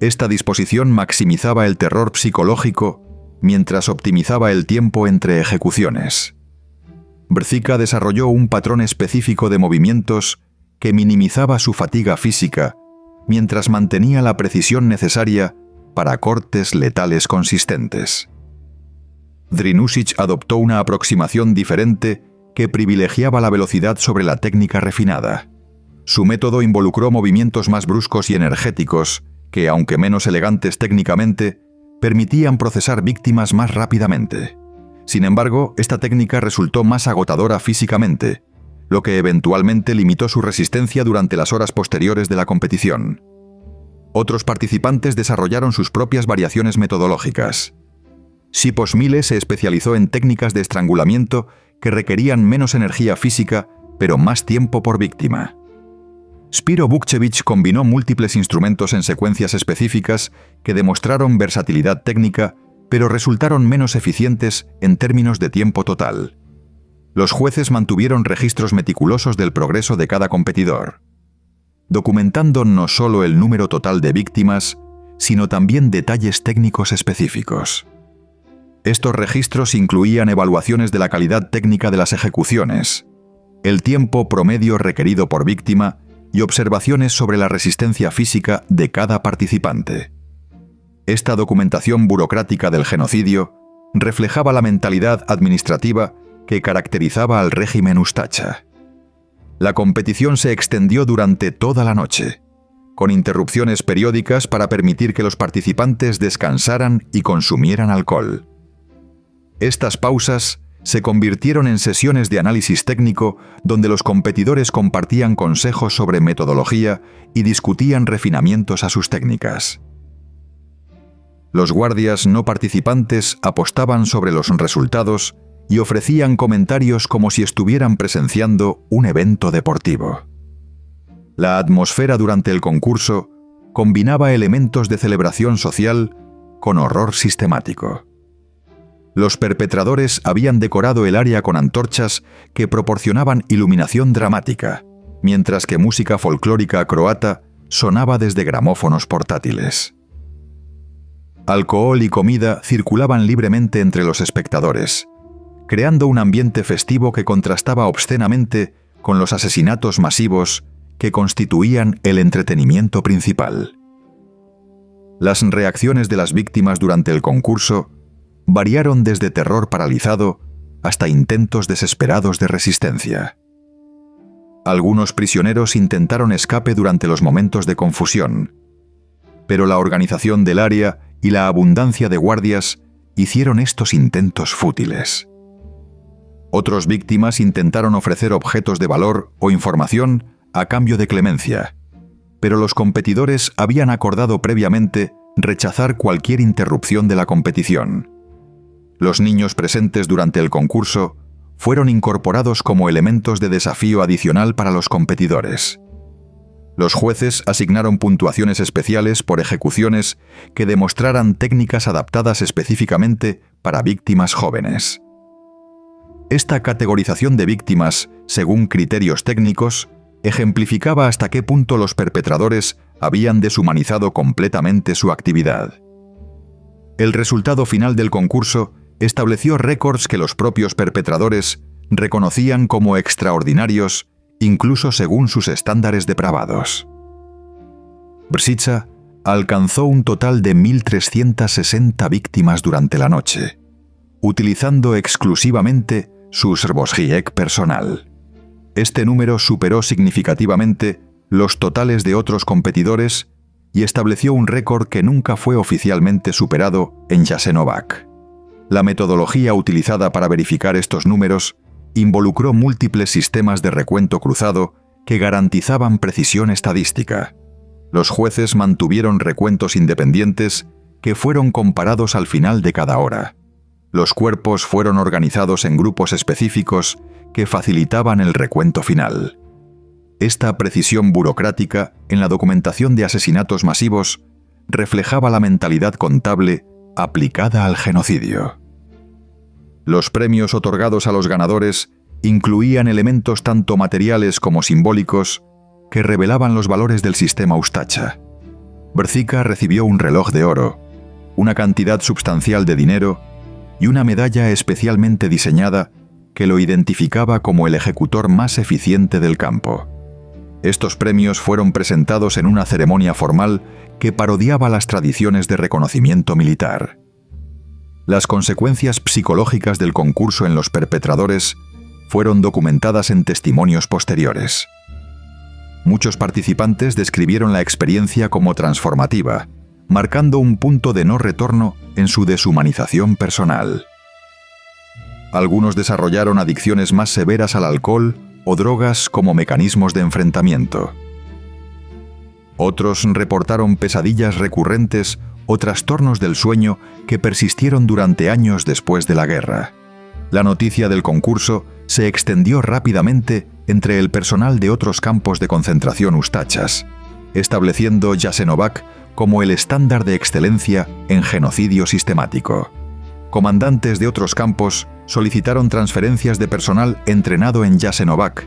Esta disposición maximizaba el terror psicológico mientras optimizaba el tiempo entre ejecuciones. Brzica desarrolló un patrón específico de movimientos que minimizaba su fatiga física mientras mantenía la precisión necesaria para cortes letales consistentes. Drinušić adoptó una aproximación diferente que privilegiaba la velocidad sobre la técnica refinada. Su método involucró movimientos más bruscos y energéticos que, aunque menos elegantes técnicamente, permitían procesar víctimas más rápidamente. Sin embargo, esta técnica resultó más agotadora físicamente, lo que eventualmente limitó su resistencia durante las horas posteriores de la competición. Otros participantes desarrollaron sus propias variaciones metodológicas. Sipos Mile se especializó en técnicas de estrangulamiento que requerían menos energía física, pero más tiempo por víctima. Spiro Vukcevic combinó múltiples instrumentos en secuencias específicas que demostraron versatilidad técnica, pero resultaron menos eficientes en términos de tiempo total. Los jueces mantuvieron registros meticulosos del progreso de cada competidor, documentando no solo el número total de víctimas, sino también detalles técnicos específicos. Estos registros incluían evaluaciones de la calidad técnica de las ejecuciones, el tiempo promedio requerido por víctima y observaciones sobre la resistencia física de cada participante. Esta documentación burocrática del genocidio reflejaba la mentalidad administrativa que caracterizaba al régimen Ustacha. La competición se extendió durante toda la noche, con interrupciones periódicas para permitir que los participantes descansaran y consumieran alcohol. Estas pausas se convirtieron en sesiones de análisis técnico donde los competidores compartían consejos sobre metodología y discutían refinamientos a sus técnicas. Los guardias no participantes apostaban sobre los resultados y ofrecían comentarios como si estuvieran presenciando un evento deportivo. La atmósfera durante el concurso combinaba elementos de celebración social con horror sistemático. Los perpetradores habían decorado el área con antorchas que proporcionaban iluminación dramática, mientras que música folclórica croata sonaba desde gramófonos portátiles. Alcohol y comida circulaban libremente entre los espectadores, creando un ambiente festivo que contrastaba obscenamente con los asesinatos masivos que constituían el entretenimiento principal. Las reacciones de las víctimas durante el concurso variaron desde terror paralizado hasta intentos desesperados de resistencia. Algunos prisioneros intentaron escape durante los momentos de confusión, pero la organización del área y la abundancia de guardias hicieron estos intentos fútiles. Otras víctimas intentaron ofrecer objetos de valor o información a cambio de clemencia, pero los competidores habían acordado previamente rechazar cualquier interrupción de la competición. Los niños presentes durante el concurso fueron incorporados como elementos de desafío adicional para los competidores. Los jueces asignaron puntuaciones especiales por ejecuciones que demostraran técnicas adaptadas específicamente para víctimas jóvenes. Esta categorización de víctimas, según criterios técnicos, ejemplificaba hasta qué punto los perpetradores habían deshumanizado completamente su actividad. El resultado final del concurso estableció récords que los propios perpetradores reconocían como extraordinarios, incluso según sus estándares depravados. Brzica alcanzó un total de 1.360 víctimas durante la noche, utilizando exclusivamente su Srbošijek personal. Este número superó significativamente los totales de otros competidores y estableció un récord que nunca fue oficialmente superado en Jasenovac. La metodología utilizada para verificar estos números involucró múltiples sistemas de recuento cruzado que garantizaban precisión estadística. Los jueces mantuvieron recuentos independientes que fueron comparados al final de cada hora. Los cuerpos fueron organizados en grupos específicos que facilitaban el recuento final. Esta precisión burocrática en la documentación de asesinatos masivos reflejaba la mentalidad contable aplicada al genocidio. Los premios otorgados a los ganadores incluían elementos tanto materiales como simbólicos que revelaban los valores del sistema Ustacha. Brzica recibió un reloj de oro, una cantidad sustancial de dinero y una medalla especialmente diseñada que lo identificaba como el ejecutor más eficiente del campo. Estos premios fueron presentados en una ceremonia formal que parodiaba las tradiciones de reconocimiento militar. Las consecuencias psicológicas del concurso en los perpetradores fueron documentadas en testimonios posteriores. Muchos participantes describieron la experiencia como transformativa, marcando un punto de no retorno en su deshumanización personal. Algunos desarrollaron adicciones más severas al alcohol o drogas como mecanismos de enfrentamiento. Otros reportaron pesadillas recurrentes o trastornos del sueño que persistieron durante años después de la guerra. La noticia del concurso se extendió rápidamente entre el personal de otros campos de concentración ustachas, estableciendo Jasenovac como el estándar de excelencia en genocidio sistemático. Comandantes de otros campos solicitaron transferencias de personal entrenado en Jasenovac,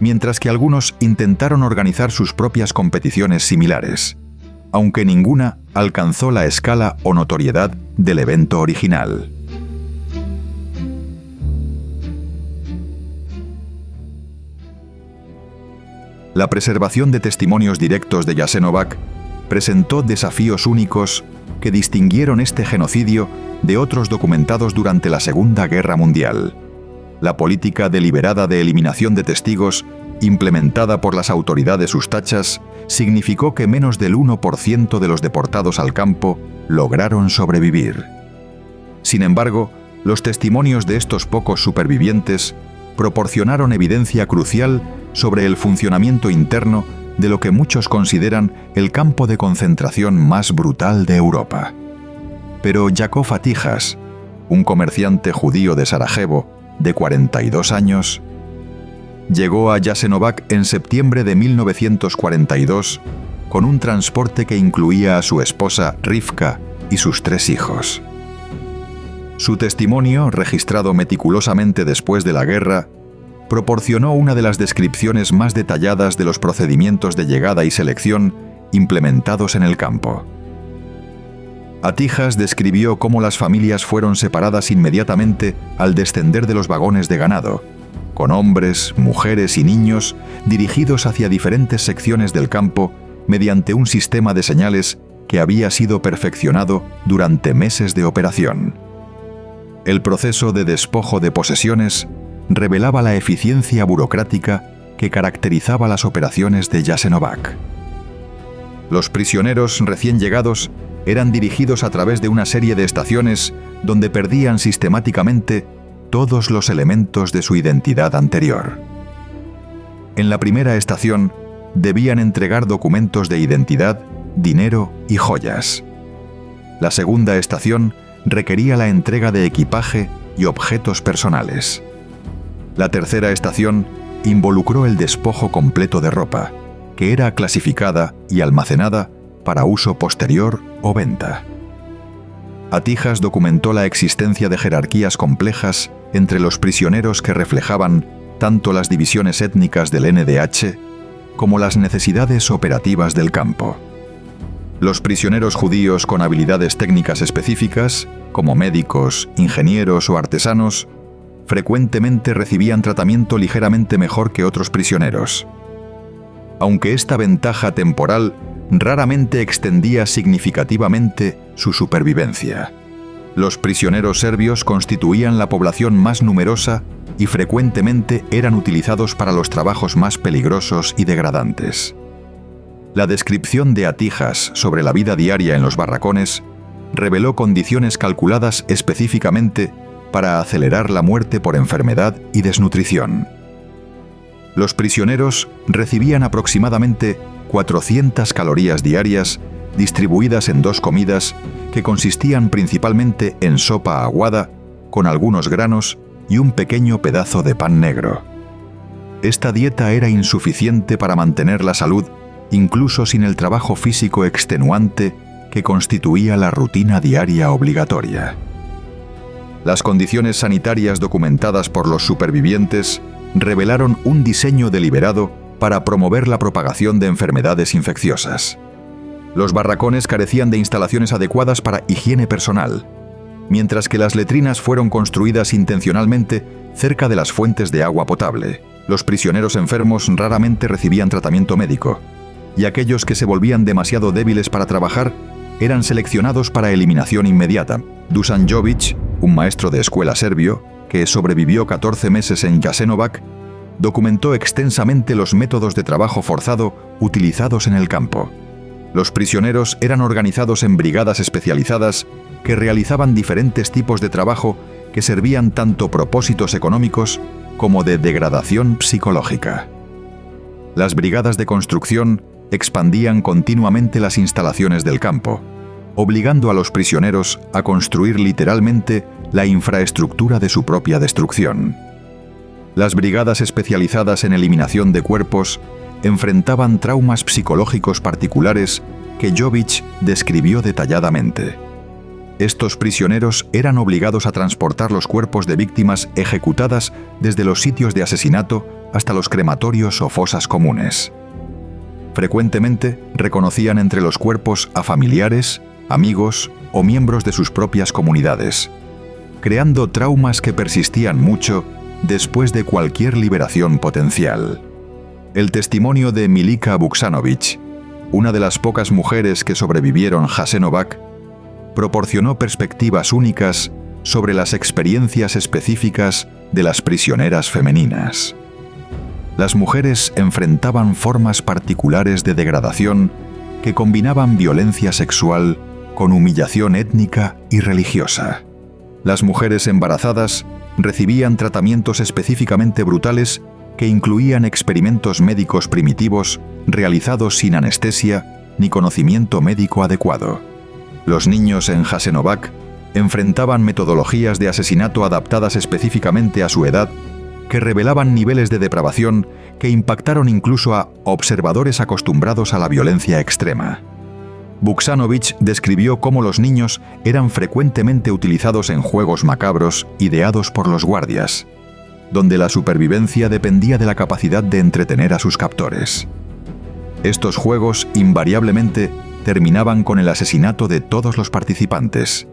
mientras que algunos intentaron organizar sus propias competiciones similares, aunque ninguna alcanzó la escala o notoriedad del evento original. La preservación de testimonios directos de Jasenovac presentó desafíos únicos que distinguieron este genocidio de otros documentados durante la Segunda Guerra Mundial. La política deliberada de eliminación de testigos, implementada por las autoridades ustachas, significó que menos del 1% de los deportados al campo lograron sobrevivir. Sin embargo, los testimonios de estos pocos supervivientes proporcionaron evidencia crucial sobre el funcionamiento interno de lo que muchos consideran el campo de concentración más brutal de Europa. Pero Yakov Atijas, un comerciante judío de Sarajevo, de 42 años, llegó a Jasenovac en septiembre de 1942 con un transporte que incluía a su esposa Rivka y sus 3 hijos. Su testimonio, registrado meticulosamente después de la guerra, proporcionó una de las descripciones más detalladas de los procedimientos de llegada y selección implementados en el campo. Atijas describió cómo las familias fueron separadas inmediatamente al descender de los vagones de ganado, con hombres, mujeres y niños dirigidos hacia diferentes secciones del campo mediante un sistema de señales que había sido perfeccionado durante meses de operación. El proceso de despojo de posesiones revelaba la eficiencia burocrática que caracterizaba las operaciones de Jasenovac. Los prisioneros recién llegados eran dirigidos a través de una serie de estaciones donde perdían sistemáticamente todos los elementos de su identidad anterior. En la primera estación, debían entregar documentos de identidad, dinero y joyas. La segunda estación requería la entrega de equipaje y objetos personales. La tercera estación involucró el despojo completo de ropa, que era clasificada y almacenada para uso posterior o venta. Atijas documentó la existencia de jerarquías complejas entre los prisioneros que reflejaban tanto las divisiones étnicas del NDH como las necesidades operativas del campo. Los prisioneros judíos con habilidades técnicas específicas, como médicos, ingenieros o artesanos, frecuentemente recibían tratamiento ligeramente mejor que otros prisioneros. Aunque esta ventaja temporal raramente extendía significativamente su supervivencia. Los prisioneros serbios constituían la población más numerosa y frecuentemente eran utilizados para los trabajos más peligrosos y degradantes. La descripción de Atijas sobre la vida diaria en los barracones reveló condiciones calculadas específicamente para acelerar la muerte por enfermedad y desnutrición. Los prisioneros recibían aproximadamente 400 calorías diarias distribuidas en 2 comidas que consistían principalmente en sopa aguada, con algunos granos y un pequeño pedazo de pan negro. Esta dieta era insuficiente para mantener la salud, incluso sin el trabajo físico extenuante que constituía la rutina diaria obligatoria. Las condiciones sanitarias documentadas por los supervivientes revelaron un diseño deliberado para promover la propagación de enfermedades infecciosas. Los barracones carecían de instalaciones adecuadas para higiene personal. mientras que las letrinas fueron construidas intencionalmente cerca de las fuentes de agua potable. Los prisioneros enfermos raramente recibían tratamiento médico, y aquellos que se volvían demasiado débiles para trabajar eran seleccionados para eliminación inmediata. Dusan Jovic, un maestro de escuela serbio, que sobrevivió 14 meses en Jasenovac, documentó extensamente los métodos de trabajo forzado utilizados en el campo. Los prisioneros eran organizados en brigadas especializadas que realizaban diferentes tipos de trabajo que servían tanto propósitos económicos como de degradación psicológica. Las brigadas de construcción expandían continuamente las instalaciones del campo, obligando a los prisioneros a construir literalmente la infraestructura de su propia destrucción. Las brigadas especializadas en eliminación de cuerpos enfrentaban traumas psicológicos particulares que Jovic describió detalladamente. Estos prisioneros eran obligados a transportar los cuerpos de víctimas ejecutadas desde los sitios de asesinato hasta los crematorios o fosas comunes. Frecuentemente reconocían entre los cuerpos a familiares, amigos o miembros de sus propias comunidades, creando traumas que persistían mucho después de cualquier liberación potencial. El testimonio de Milica Vuksanovic, una de las pocas mujeres que sobrevivieron Jasenovac, proporcionó perspectivas únicas sobre las experiencias específicas de las prisioneras femeninas. Las mujeres enfrentaban formas particulares de degradación que combinaban violencia sexual con humillación étnica y religiosa. Las mujeres embarazadas recibían tratamientos específicamente brutales que incluían experimentos médicos primitivos realizados sin anestesia ni conocimiento médico adecuado. Los niños en Jasenovac enfrentaban metodologías de asesinato adaptadas específicamente a su edad que revelaban niveles de depravación que impactaron incluso a observadores acostumbrados a la violencia extrema. Vuksanovic describió cómo los niños eran frecuentemente utilizados en juegos macabros ideados por los guardias, donde la supervivencia dependía de la capacidad de entretener a sus captores. Estos juegos invariablemente terminaban con el asesinato de todos los participantes,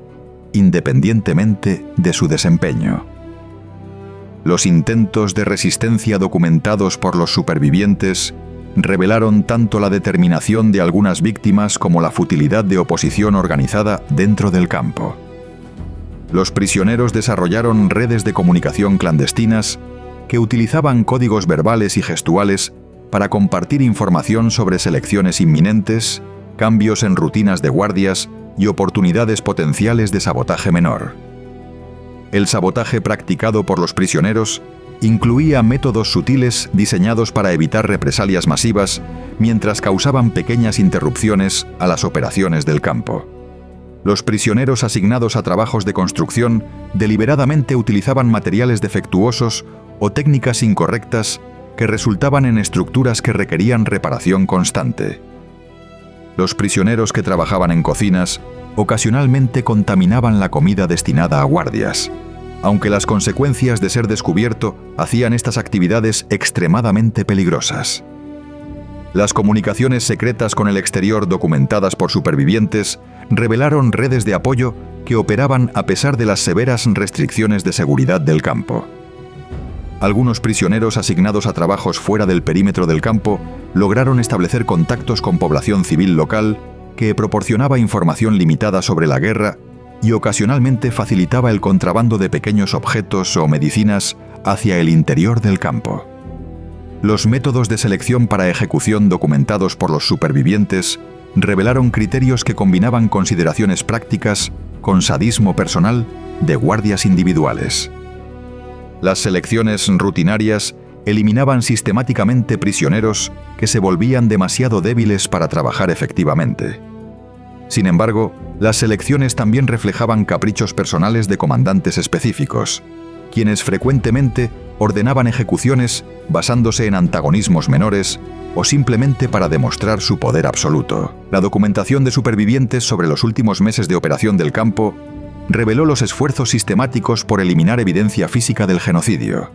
independientemente de su desempeño. Los intentos de resistencia documentados por los supervivientes revelaron tanto la determinación de algunas víctimas como la futilidad de oposición organizada dentro del campo. Los prisioneros desarrollaron redes de comunicación clandestinas que utilizaban códigos verbales y gestuales para compartir información sobre selecciones inminentes, cambios en rutinas de guardias y oportunidades potenciales de sabotaje menor. El sabotaje practicado por los prisioneros incluía métodos sutiles diseñados para evitar represalias masivas mientras causaban pequeñas interrupciones a las operaciones del campo. Los prisioneros asignados a trabajos de construcción deliberadamente utilizaban materiales defectuosos o técnicas incorrectas que resultaban en estructuras que requerían reparación constante. Los prisioneros que trabajaban en cocinas ocasionalmente contaminaban la comida destinada a guardias, aunque las consecuencias de ser descubierto hacían estas actividades extremadamente peligrosas. Las comunicaciones secretas con el exterior documentadas por supervivientes revelaron redes de apoyo que operaban a pesar de las severas restricciones de seguridad del campo. Algunos prisioneros asignados a trabajos fuera del perímetro del campo lograron establecer contactos con población civil local que proporcionaba información limitada sobre la guerra y ocasionalmente facilitaba el contrabando de pequeños objetos o medicinas hacia el interior del campo. Los métodos de selección para ejecución documentados por los supervivientes revelaron criterios que combinaban consideraciones prácticas con sadismo personal de guardias individuales. Las selecciones rutinarias eliminaban sistemáticamente prisioneros que se volvían demasiado débiles para trabajar efectivamente. Sin embargo, las selecciones también reflejaban caprichos personales de comandantes específicos, quienes frecuentemente ordenaban ejecuciones basándose en antagonismos menores o simplemente para demostrar su poder absoluto. La documentación de supervivientes sobre los últimos meses de operación del campo reveló los esfuerzos sistemáticos por eliminar evidencia física del genocidio.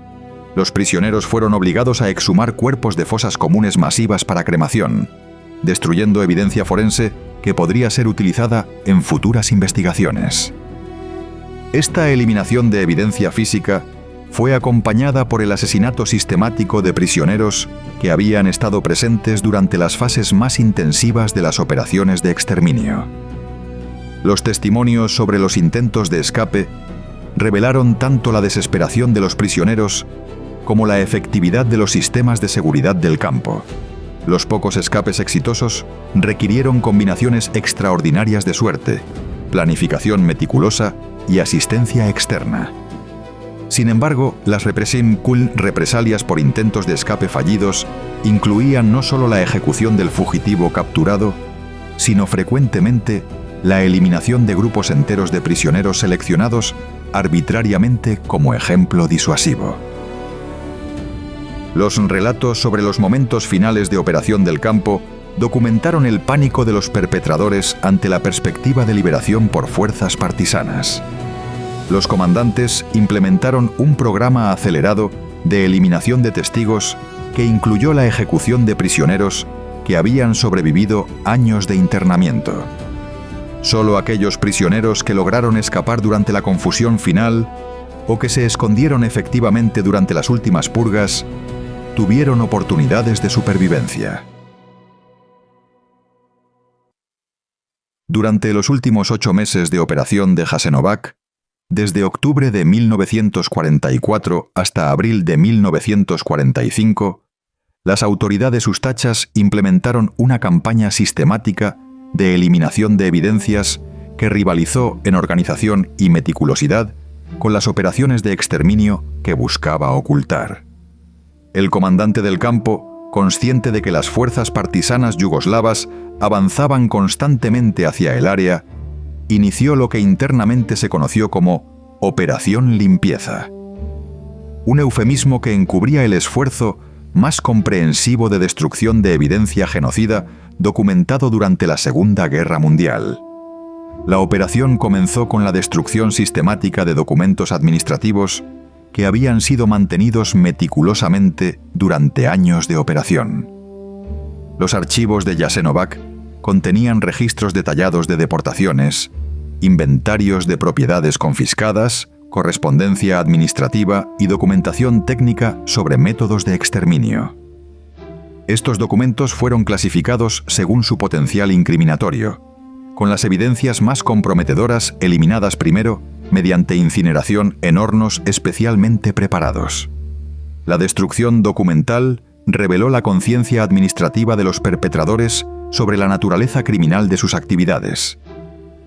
Los prisioneros fueron obligados a exhumar cuerpos de fosas comunes masivas para cremación, destruyendo evidencia forense que podría ser utilizada en futuras investigaciones. Esta eliminación de evidencia física fue acompañada por el asesinato sistemático de prisioneros que habían estado presentes durante las fases más intensivas de las operaciones de exterminio. Los testimonios sobre los intentos de escape revelaron tanto la desesperación de los prisioneros como la efectividad de los sistemas de seguridad del campo. Los pocos escapes exitosos requirieron combinaciones extraordinarias de suerte, planificación meticulosa y asistencia externa. Sin embargo, las represalias por intentos de escape fallidos incluían no solo la ejecución del fugitivo capturado, sino frecuentemente la eliminación de grupos enteros de prisioneros seleccionados arbitrariamente como ejemplo disuasivo. Los relatos sobre los momentos finales de operación del campo documentaron el pánico de los perpetradores ante la perspectiva de liberación por fuerzas partisanas. Los comandantes implementaron un programa acelerado de eliminación de testigos que incluyó la ejecución de prisioneros que habían sobrevivido años de internamiento. Solo aquellos prisioneros que lograron escapar durante la confusión final o que se escondieron efectivamente durante las últimas purgas tuvieron oportunidades de supervivencia. Durante los últimos 8 meses de operación de Jasenovac, desde octubre de 1944 hasta abril de 1945, las autoridades ustachas implementaron una campaña sistemática de eliminación de evidencias que rivalizó en organización y meticulosidad con las operaciones de exterminio que buscaba ocultar. El comandante del campo, consciente de que las fuerzas partisanas yugoslavas avanzaban constantemente hacia el área, inició lo que internamente se conoció como Operación Limpieza. Un eufemismo que encubría el esfuerzo más comprensivo de destrucción de evidencia genocida documentado durante la Segunda Guerra Mundial. La operación comenzó con la destrucción sistemática de documentos administrativos que habían sido mantenidos meticulosamente durante años de operación. Los archivos de Jasenovac contenían registros detallados de deportaciones, inventarios de propiedades confiscadas, correspondencia administrativa y documentación técnica sobre métodos de exterminio. Estos documentos fueron clasificados según su potencial incriminatorio, con las evidencias más comprometedoras eliminadas primero mediante incineración en hornos especialmente preparados. La destrucción documental reveló la conciencia administrativa de los perpetradores sobre la naturaleza criminal de sus actividades.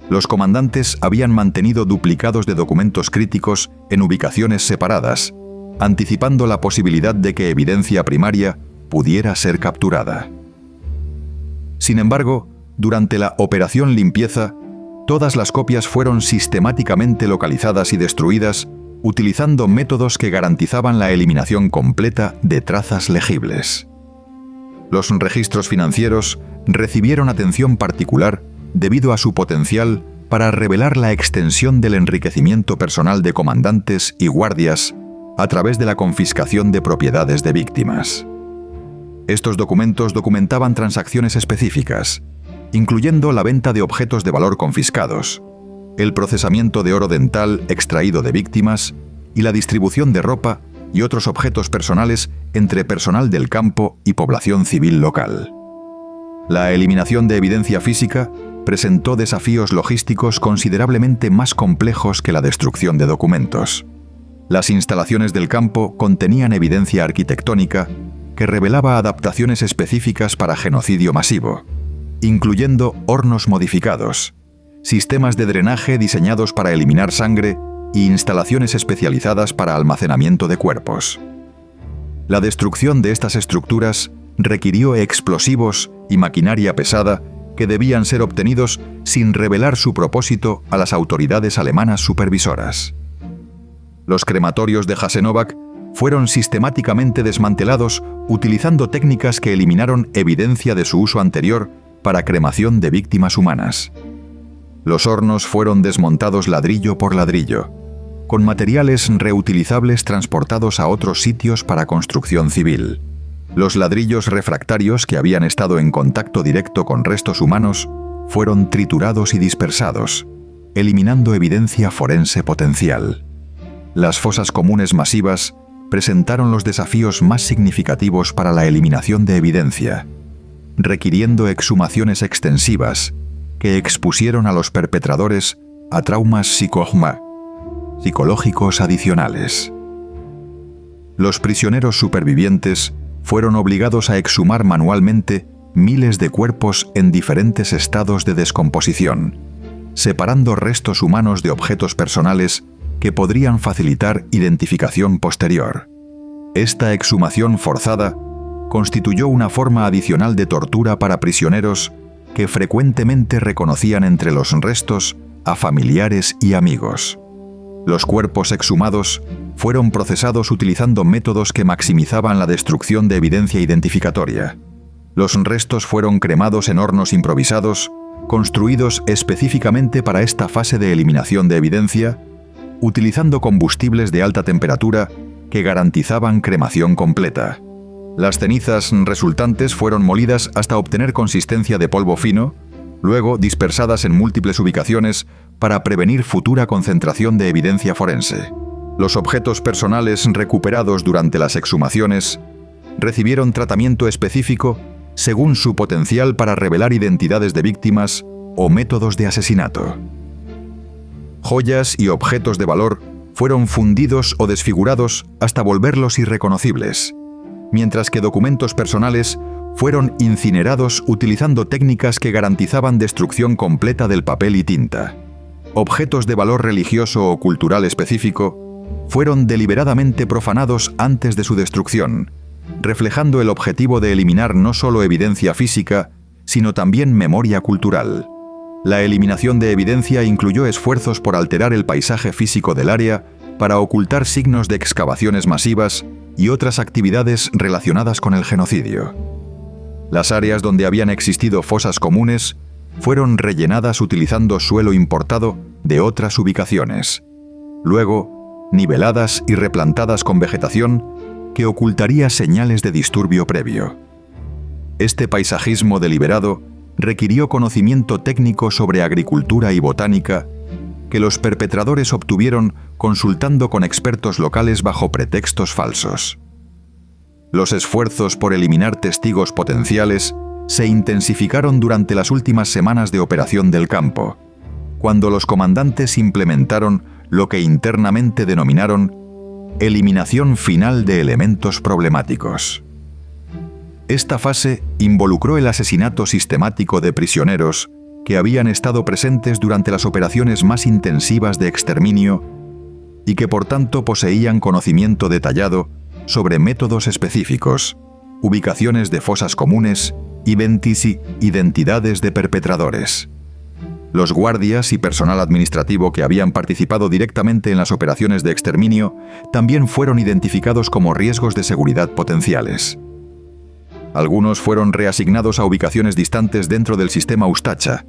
Los comandantes habían mantenido duplicados de documentos críticos en ubicaciones separadas, anticipando la posibilidad de que evidencia primaria pudiera ser capturada. Sin embargo, durante la Operación Limpieza, todas las copias fueron sistemáticamente localizadas y destruidas utilizando métodos que garantizaban la eliminación completa de trazas legibles. Los registros financieros recibieron atención particular debido a su potencial para revelar la extensión del enriquecimiento personal de comandantes y guardias a través de la confiscación de propiedades de víctimas. Estos documentos documentaban transacciones específicas, incluyendo la venta de objetos de valor confiscados, el procesamiento de oro dental extraído de víctimas y la distribución de ropa y otros objetos personales entre personal del campo y población civil local. La eliminación de evidencia física presentó desafíos logísticos considerablemente más complejos que la destrucción de documentos. Las instalaciones del campo contenían evidencia arquitectónica que revelaba adaptaciones específicas para genocidio masivo, incluyendo hornos modificados, sistemas de drenaje diseñados para eliminar sangre y instalaciones especializadas para almacenamiento de cuerpos. La destrucción de estas estructuras requirió explosivos y maquinaria pesada que debían ser obtenidos sin revelar su propósito a las autoridades alemanas supervisoras. Los crematorios de Jasenovac fueron sistemáticamente desmantelados utilizando técnicas que eliminaron evidencia de su uso anterior para cremación de víctimas humanas. Los hornos fueron desmontados ladrillo por ladrillo, con materiales reutilizables transportados a otros sitios para construcción civil. Los ladrillos refractarios que habían estado en contacto directo con restos humanos fueron triturados y dispersados, eliminando evidencia forense potencial. Las fosas comunes masivas presentaron los desafíos más significativos para la eliminación de evidencia, requiriendo exhumaciones extensivas que expusieron a los perpetradores a traumas psicológicos adicionales. Los prisioneros supervivientes fueron obligados a exhumar manualmente miles de cuerpos en diferentes estados de descomposición, separando restos humanos de objetos personales que podrían facilitar identificación posterior. Esta exhumación forzada constituyó una forma adicional de tortura para prisioneros que frecuentemente reconocían entre los restos a familiares y amigos. Los cuerpos exhumados fueron procesados utilizando métodos que maximizaban la destrucción de evidencia identificatoria. Los restos fueron cremados en hornos improvisados, construidos específicamente para esta fase de eliminación de evidencia, utilizando combustibles de alta temperatura que garantizaban cremación completa. Las cenizas resultantes fueron molidas hasta obtener consistencia de polvo fino, luego dispersadas en múltiples ubicaciones para prevenir futura concentración de evidencia forense. Los objetos personales recuperados durante las exhumaciones recibieron tratamiento específico según su potencial para revelar identidades de víctimas o métodos de asesinato. Joyas y objetos de valor fueron fundidos o desfigurados hasta volverlos irreconocibles, mientras que documentos personales fueron incinerados utilizando técnicas que garantizaban destrucción completa del papel y tinta. Objetos de valor religioso o cultural específico fueron deliberadamente profanados antes de su destrucción, reflejando el objetivo de eliminar no solo evidencia física, sino también memoria cultural. La eliminación de evidencia incluyó esfuerzos por alterar el paisaje físico del área para ocultar signos de excavaciones masivas y otras actividades relacionadas con el genocidio. Las áreas donde habían existido fosas comunes fueron rellenadas utilizando suelo importado de otras ubicaciones, luego niveladas y replantadas con vegetación que ocultaría señales de disturbio previo. Este paisajismo deliberado requirió conocimiento técnico sobre agricultura y botánica que los perpetradores obtuvieron consultando con expertos locales bajo pretextos falsos. Los esfuerzos por eliminar testigos potenciales se intensificaron durante las últimas semanas de operación del campo, cuando los comandantes implementaron lo que internamente denominaron eliminación final de elementos problemáticos. Esta fase involucró el asesinato sistemático de prisioneros que habían estado presentes durante las operaciones más intensivas de exterminio y que por tanto poseían conocimiento detallado sobre métodos específicos, ubicaciones de fosas comunes y identidades de perpetradores. Los guardias y personal administrativo que habían participado directamente en las operaciones de exterminio también fueron identificados como riesgos de seguridad potenciales. Algunos fueron reasignados a ubicaciones distantes dentro del sistema Ustacha,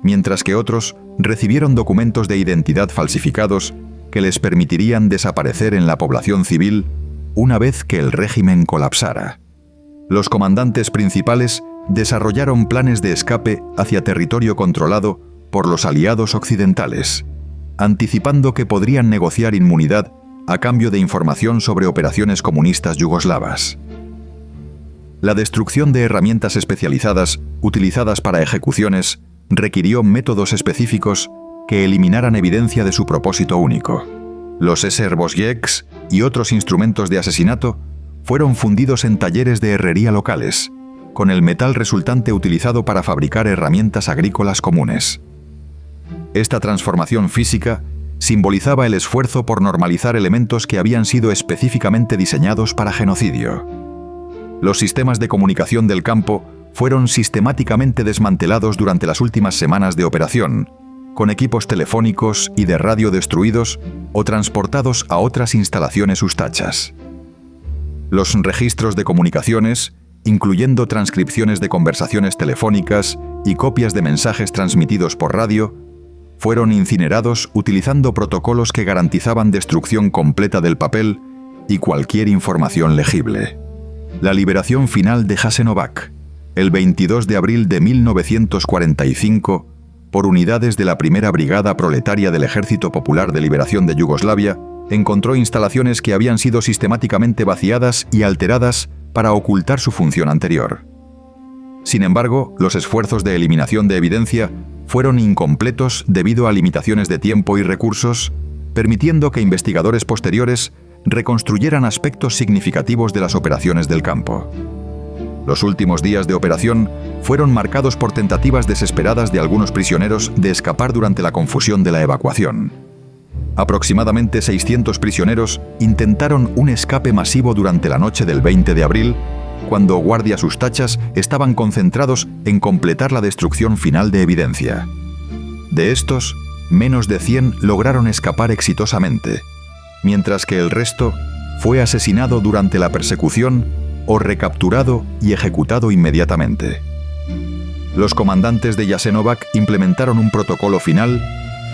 mientras que otros recibieron documentos de identidad falsificados que les permitirían desaparecer en la población civil una vez que el régimen colapsara. Los comandantes principales desarrollaron planes de escape hacia territorio controlado por los aliados occidentales, anticipando que podrían negociar inmunidad a cambio de información sobre operaciones comunistas yugoslavas. La destrucción de herramientas especializadas utilizadas para ejecuciones requirió métodos específicos que eliminaran evidencia de su propósito único. Los Esserbosjeks y otros instrumentos de asesinato fueron fundidos en talleres de herrería locales, con el metal resultante utilizado para fabricar herramientas agrícolas comunes. Esta transformación física simbolizaba el esfuerzo por normalizar elementos que habían sido específicamente diseñados para genocidio. Los sistemas de comunicación del campo fueron sistemáticamente desmantelados durante las últimas semanas de operación, con equipos telefónicos y de radio destruidos o transportados a otras instalaciones ustachas. Los registros de comunicaciones, incluyendo transcripciones de conversaciones telefónicas y copias de mensajes transmitidos por radio, fueron incinerados utilizando protocolos que garantizaban destrucción completa del papel y cualquier información legible. La liberación final de Jasenovac, el 22 de abril de 1945, por unidades de la Primera Brigada Proletaria del Ejército Popular de Liberación de Yugoslavia, encontró instalaciones que habían sido sistemáticamente vaciadas y alteradas para ocultar su función anterior. Sin embargo, los esfuerzos de eliminación de evidencia fueron incompletos debido a limitaciones de tiempo y recursos, permitiendo que investigadores posteriores reconstruyeran aspectos significativos de las operaciones del campo. Los últimos días de operación fueron marcados por tentativas desesperadas de algunos prisioneros de escapar durante la confusión de la evacuación. Aproximadamente 600 prisioneros intentaron un escape masivo durante la noche del 20 de abril, cuando guardias ustachas estaban concentrados en completar la destrucción final de evidencia. De estos, menos de 100 lograron escapar exitosamente, mientras que el resto fue asesinado durante la persecución o recapturado y ejecutado inmediatamente. Los comandantes de Jasenovac implementaron un protocolo final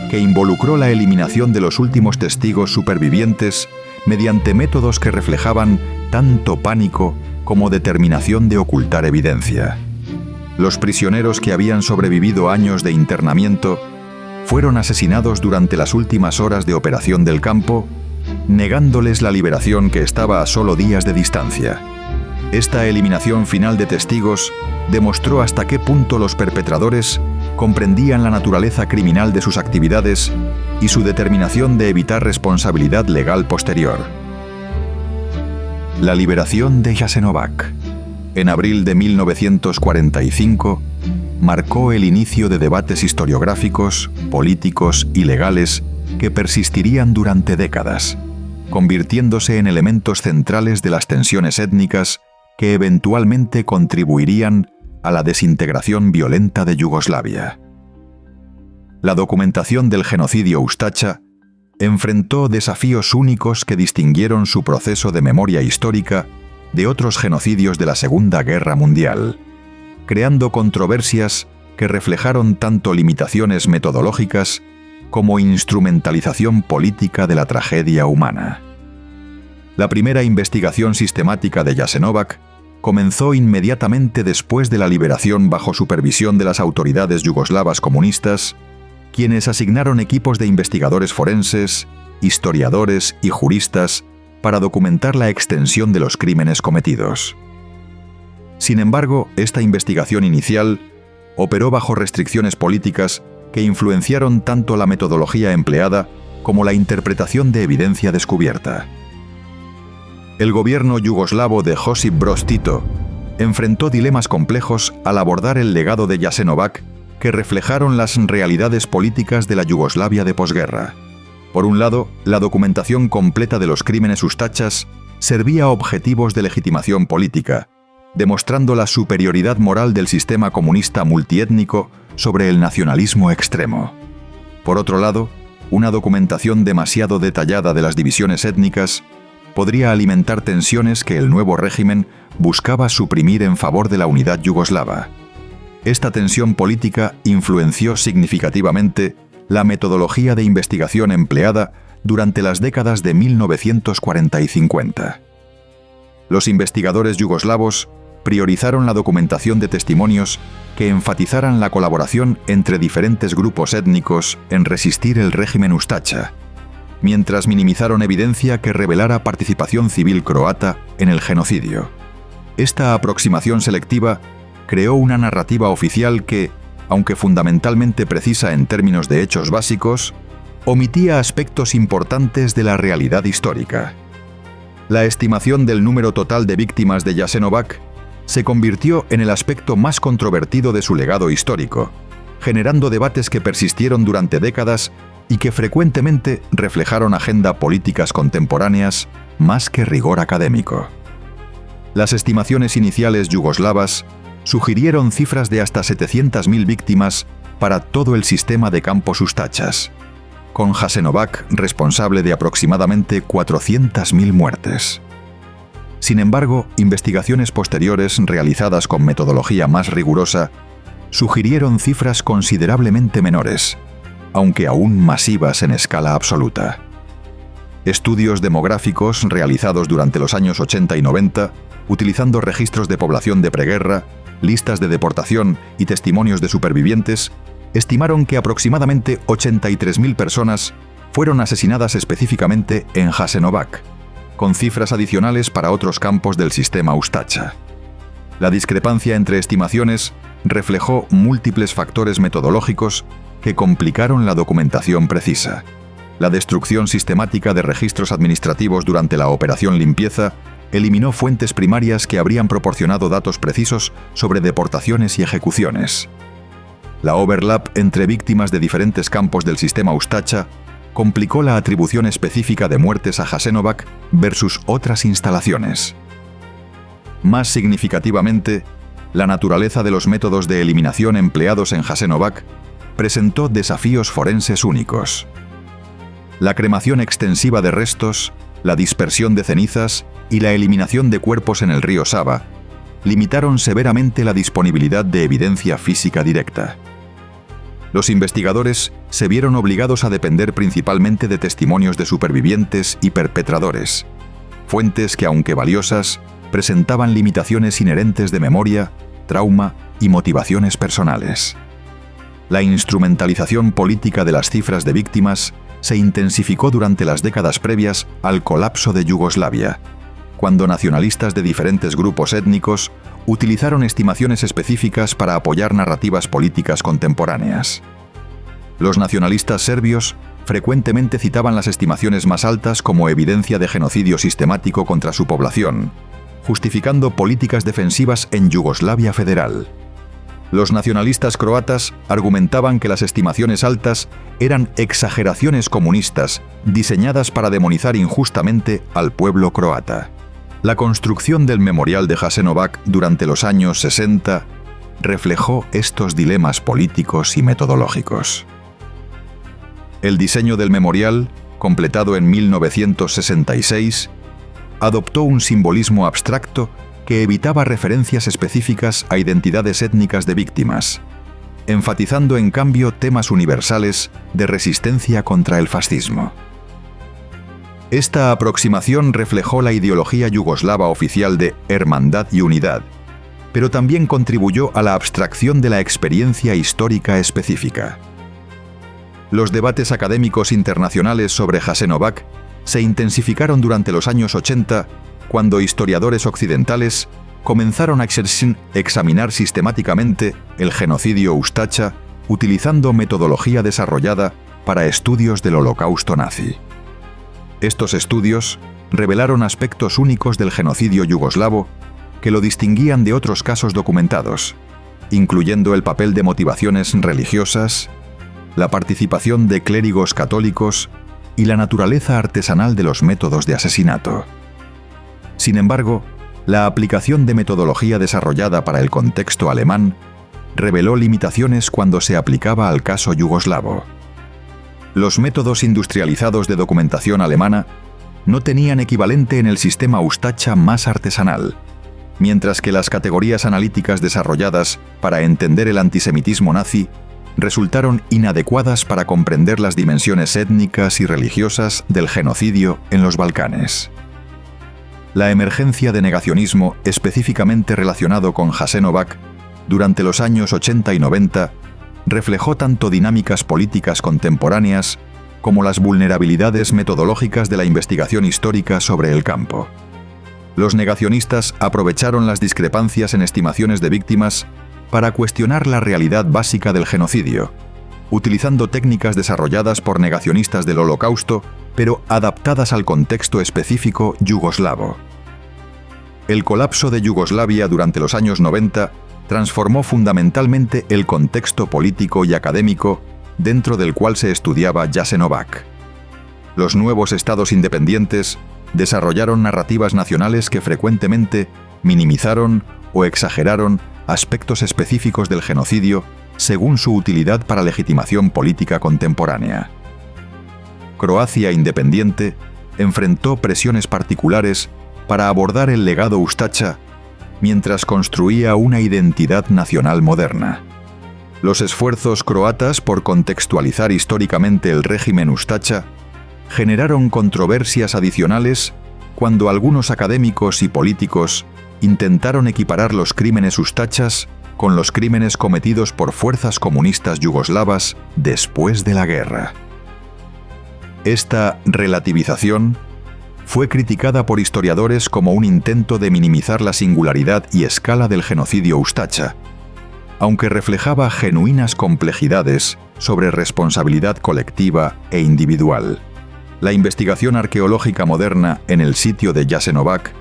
que involucró la eliminación de los últimos testigos supervivientes mediante métodos que reflejaban tanto pánico como determinación de ocultar evidencia. Los prisioneros que habían sobrevivido años de internamiento fueron asesinados durante las últimas horas de operación del campo, negándoles la liberación que estaba a solo días de distancia. Esta eliminación final de testigos demostró hasta qué punto los perpetradores comprendían la naturaleza criminal de sus actividades y su determinación de evitar responsabilidad legal posterior. La liberación de Jasenovac, en abril de 1945, marcó el inicio de debates historiográficos, políticos y legales que persistirían durante décadas, convirtiéndose en elementos centrales de las tensiones étnicas que eventualmente contribuirían a la desintegración violenta de Yugoslavia. La documentación del genocidio ustacha enfrentó desafíos únicos que distinguieron su proceso de memoria histórica de otros genocidios de la Segunda Guerra Mundial, creando controversias que reflejaron tanto limitaciones metodológicas como instrumentalización política de la tragedia humana. La primera investigación sistemática de Jasenovac comenzó inmediatamente después de la liberación bajo supervisión de las autoridades yugoslavas comunistas, quienes asignaron equipos de investigadores forenses, historiadores y juristas para documentar la extensión de los crímenes cometidos. Sin embargo, esta investigación inicial operó bajo restricciones políticas que influenciaron tanto la metodología empleada como la interpretación de evidencia descubierta. El gobierno yugoslavo de Josip Broz Tito enfrentó dilemas complejos al abordar el legado de Jasenovac que reflejaron las realidades políticas de la Yugoslavia de posguerra. Por un lado, la documentación completa de los crímenes ustachas servía a objetivos de legitimación política, demostrando la superioridad moral del sistema comunista multiétnico sobre el nacionalismo extremo. Por otro lado, una documentación demasiado detallada de las divisiones étnicas podría alimentar tensiones que el nuevo régimen buscaba suprimir en favor de la unidad yugoslava. Esta tensión política influenció significativamente la metodología de investigación empleada durante las décadas de 1940 y 50. Los investigadores yugoslavos priorizaron la documentación de testimonios que enfatizaran la colaboración entre diferentes grupos étnicos en resistir el régimen ustacha, mientras minimizaron evidencia que revelara participación civil croata en el genocidio. Esta aproximación selectiva creó una narrativa oficial que, aunque fundamentalmente precisa en términos de hechos básicos, omitía aspectos importantes de la realidad histórica. La estimación del número total de víctimas de Jasenovac se convirtió en el aspecto más controvertido de su legado histórico, generando debates que persistieron durante décadas y que frecuentemente reflejaron agendas políticas contemporáneas más que rigor académico. Las estimaciones iniciales yugoslavas sugirieron cifras de hasta 700.000 víctimas para todo el sistema de campos ustachas, con Jasenovac responsable de aproximadamente 400.000 muertes. Sin embargo, investigaciones posteriores realizadas con metodología más rigurosa sugirieron cifras considerablemente menores, aunque aún masivas en escala absoluta. Estudios demográficos realizados durante los años 80 y 90, utilizando registros de población de preguerra, listas de deportación y testimonios de supervivientes, estimaron que aproximadamente 83.000 personas fueron asesinadas específicamente en Jasenovac, con cifras adicionales para otros campos del sistema Ustacha. La discrepancia entre estimaciones reflejó múltiples factores metodológicos que complicaron la documentación precisa. La destrucción sistemática de registros administrativos durante la operación limpieza eliminó fuentes primarias que habrían proporcionado datos precisos sobre deportaciones y ejecuciones. La overlap entre víctimas de diferentes campos del sistema Ustacha complicó la atribución específica de muertes a Jasenovac versus otras instalaciones. Más significativamente, la naturaleza de los métodos de eliminación empleados en Jasenovac presentó desafíos forenses únicos. La cremación extensiva de restos, la dispersión de cenizas y la eliminación de cuerpos en el río Sava limitaron severamente la disponibilidad de evidencia física directa. Los investigadores se vieron obligados a depender principalmente de testimonios de supervivientes y perpetradores, fuentes que, aunque valiosas, presentaban limitaciones inherentes de memoria, trauma y motivaciones personales. La instrumentalización política de las cifras de víctimas se intensificó durante las décadas previas al colapso de Yugoslavia, cuando nacionalistas de diferentes grupos étnicos utilizaron estimaciones específicas para apoyar narrativas políticas contemporáneas. Los nacionalistas serbios frecuentemente citaban las estimaciones más altas como evidencia de genocidio sistemático contra su población, justificando políticas defensivas en Yugoslavia federal. Los nacionalistas croatas argumentaban que las estimaciones altas eran exageraciones comunistas diseñadas para demonizar injustamente al pueblo croata. La construcción del memorial de Jasenovac durante los años 60 reflejó estos dilemas políticos y metodológicos. El diseño del memorial, completado en 1966, adoptó un simbolismo abstracto que evitaba referencias específicas a identidades étnicas de víctimas, enfatizando en cambio temas universales de resistencia contra el fascismo. Esta aproximación reflejó la ideología yugoslava oficial de hermandad y unidad, pero también contribuyó a la abstracción de la experiencia histórica específica. Los debates académicos internacionales sobre Jasenovac se intensificaron durante los años 80, cuando historiadores occidentales comenzaron a examinar sistemáticamente el genocidio Ustacha utilizando metodología desarrollada para estudios del Holocausto nazi. Estos estudios revelaron aspectos únicos del genocidio yugoslavo que lo distinguían de otros casos documentados, incluyendo el papel de motivaciones religiosas, la participación de clérigos católicos y la naturaleza artesanal de los métodos de asesinato. Sin embargo, la aplicación de metodología desarrollada para el contexto alemán reveló limitaciones cuando se aplicaba al caso yugoslavo. Los métodos industrializados de documentación alemana no tenían equivalente en el sistema Ustacha más artesanal, mientras que las categorías analíticas desarrolladas para entender el antisemitismo nazi resultaron inadecuadas para comprender las dimensiones étnicas y religiosas del genocidio en los Balcanes. La emergencia de negacionismo específicamente relacionado con Jasenovac durante los años 80 y 90 reflejó tanto dinámicas políticas contemporáneas como las vulnerabilidades metodológicas de la investigación histórica sobre el campo. Los negacionistas aprovecharon las discrepancias en estimaciones de víctimas para cuestionar la realidad básica del genocidio, utilizando técnicas desarrolladas por negacionistas del Holocausto, pero adaptadas al contexto específico yugoslavo. El colapso de Yugoslavia durante los años 90 transformó fundamentalmente el contexto político y académico dentro del cual se estudiaba Jasenovac. Los nuevos estados independientes desarrollaron narrativas nacionales que frecuentemente minimizaron o exageraron aspectos específicos del genocidio según su utilidad para legitimación política contemporánea. Croacia independiente enfrentó presiones particulares para abordar el legado Ustacha mientras construía una identidad nacional moderna. Los esfuerzos croatas por contextualizar históricamente el régimen Ustacha generaron controversias adicionales cuando algunos académicos y políticos intentaron equiparar los crímenes Ustachas con los crímenes cometidos por fuerzas comunistas yugoslavas después de la guerra. Esta relativización fue criticada por historiadores como un intento de minimizar la singularidad y escala del genocidio Ustacha, aunque reflejaba genuinas complejidades sobre responsabilidad colectiva e individual. La investigación arqueológica moderna en el sitio de Jasenovac,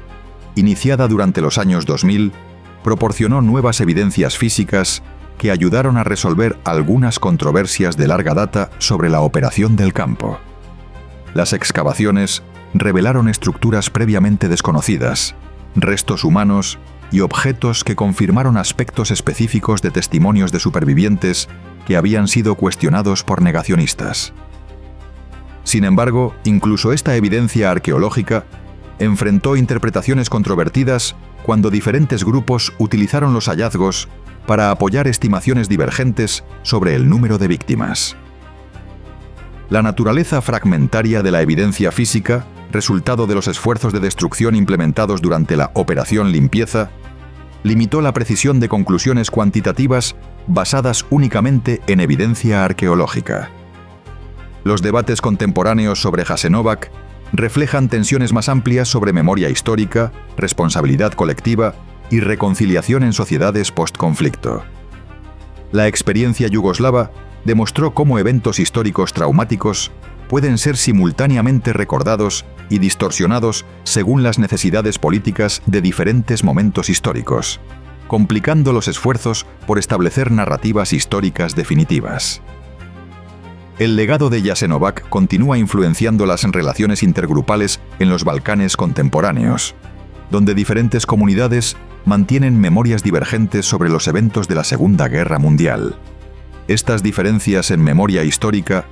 iniciada durante los años 2000, proporcionó nuevas evidencias físicas que ayudaron a resolver algunas controversias de larga data sobre la operación del campo. Las excavaciones revelaron estructuras previamente desconocidas, restos humanos y objetos que confirmaron aspectos específicos de testimonios de supervivientes que habían sido cuestionados por negacionistas. Sin embargo, incluso esta evidencia arqueológica enfrentó interpretaciones controvertidas cuando diferentes grupos utilizaron los hallazgos para apoyar estimaciones divergentes sobre el número de víctimas. La naturaleza fragmentaria de la evidencia física, resultado de los esfuerzos de destrucción implementados durante la Operación Limpieza, limitó la precisión de conclusiones cuantitativas basadas únicamente en evidencia arqueológica. Los debates contemporáneos sobre Jasenovac reflejan tensiones más amplias sobre memoria histórica, responsabilidad colectiva y reconciliación en sociedades post-conflicto. La experiencia yugoslava demostró cómo eventos históricos traumáticos pueden ser simultáneamente recordados y distorsionados según las necesidades políticas de diferentes momentos históricos, complicando los esfuerzos por establecer narrativas históricas definitivas. El legado de Jasenovac continúa influenciando las relaciones intergrupales en los Balcanes contemporáneos, donde diferentes comunidades mantienen memorias divergentes sobre los eventos de la Segunda Guerra Mundial. Estas diferencias en memoria histórica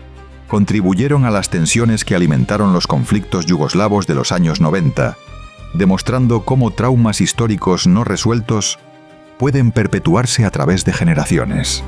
contribuyeron a las tensiones que alimentaron los conflictos yugoslavos de los años 90, demostrando cómo traumas históricos no resueltos pueden perpetuarse a través de generaciones.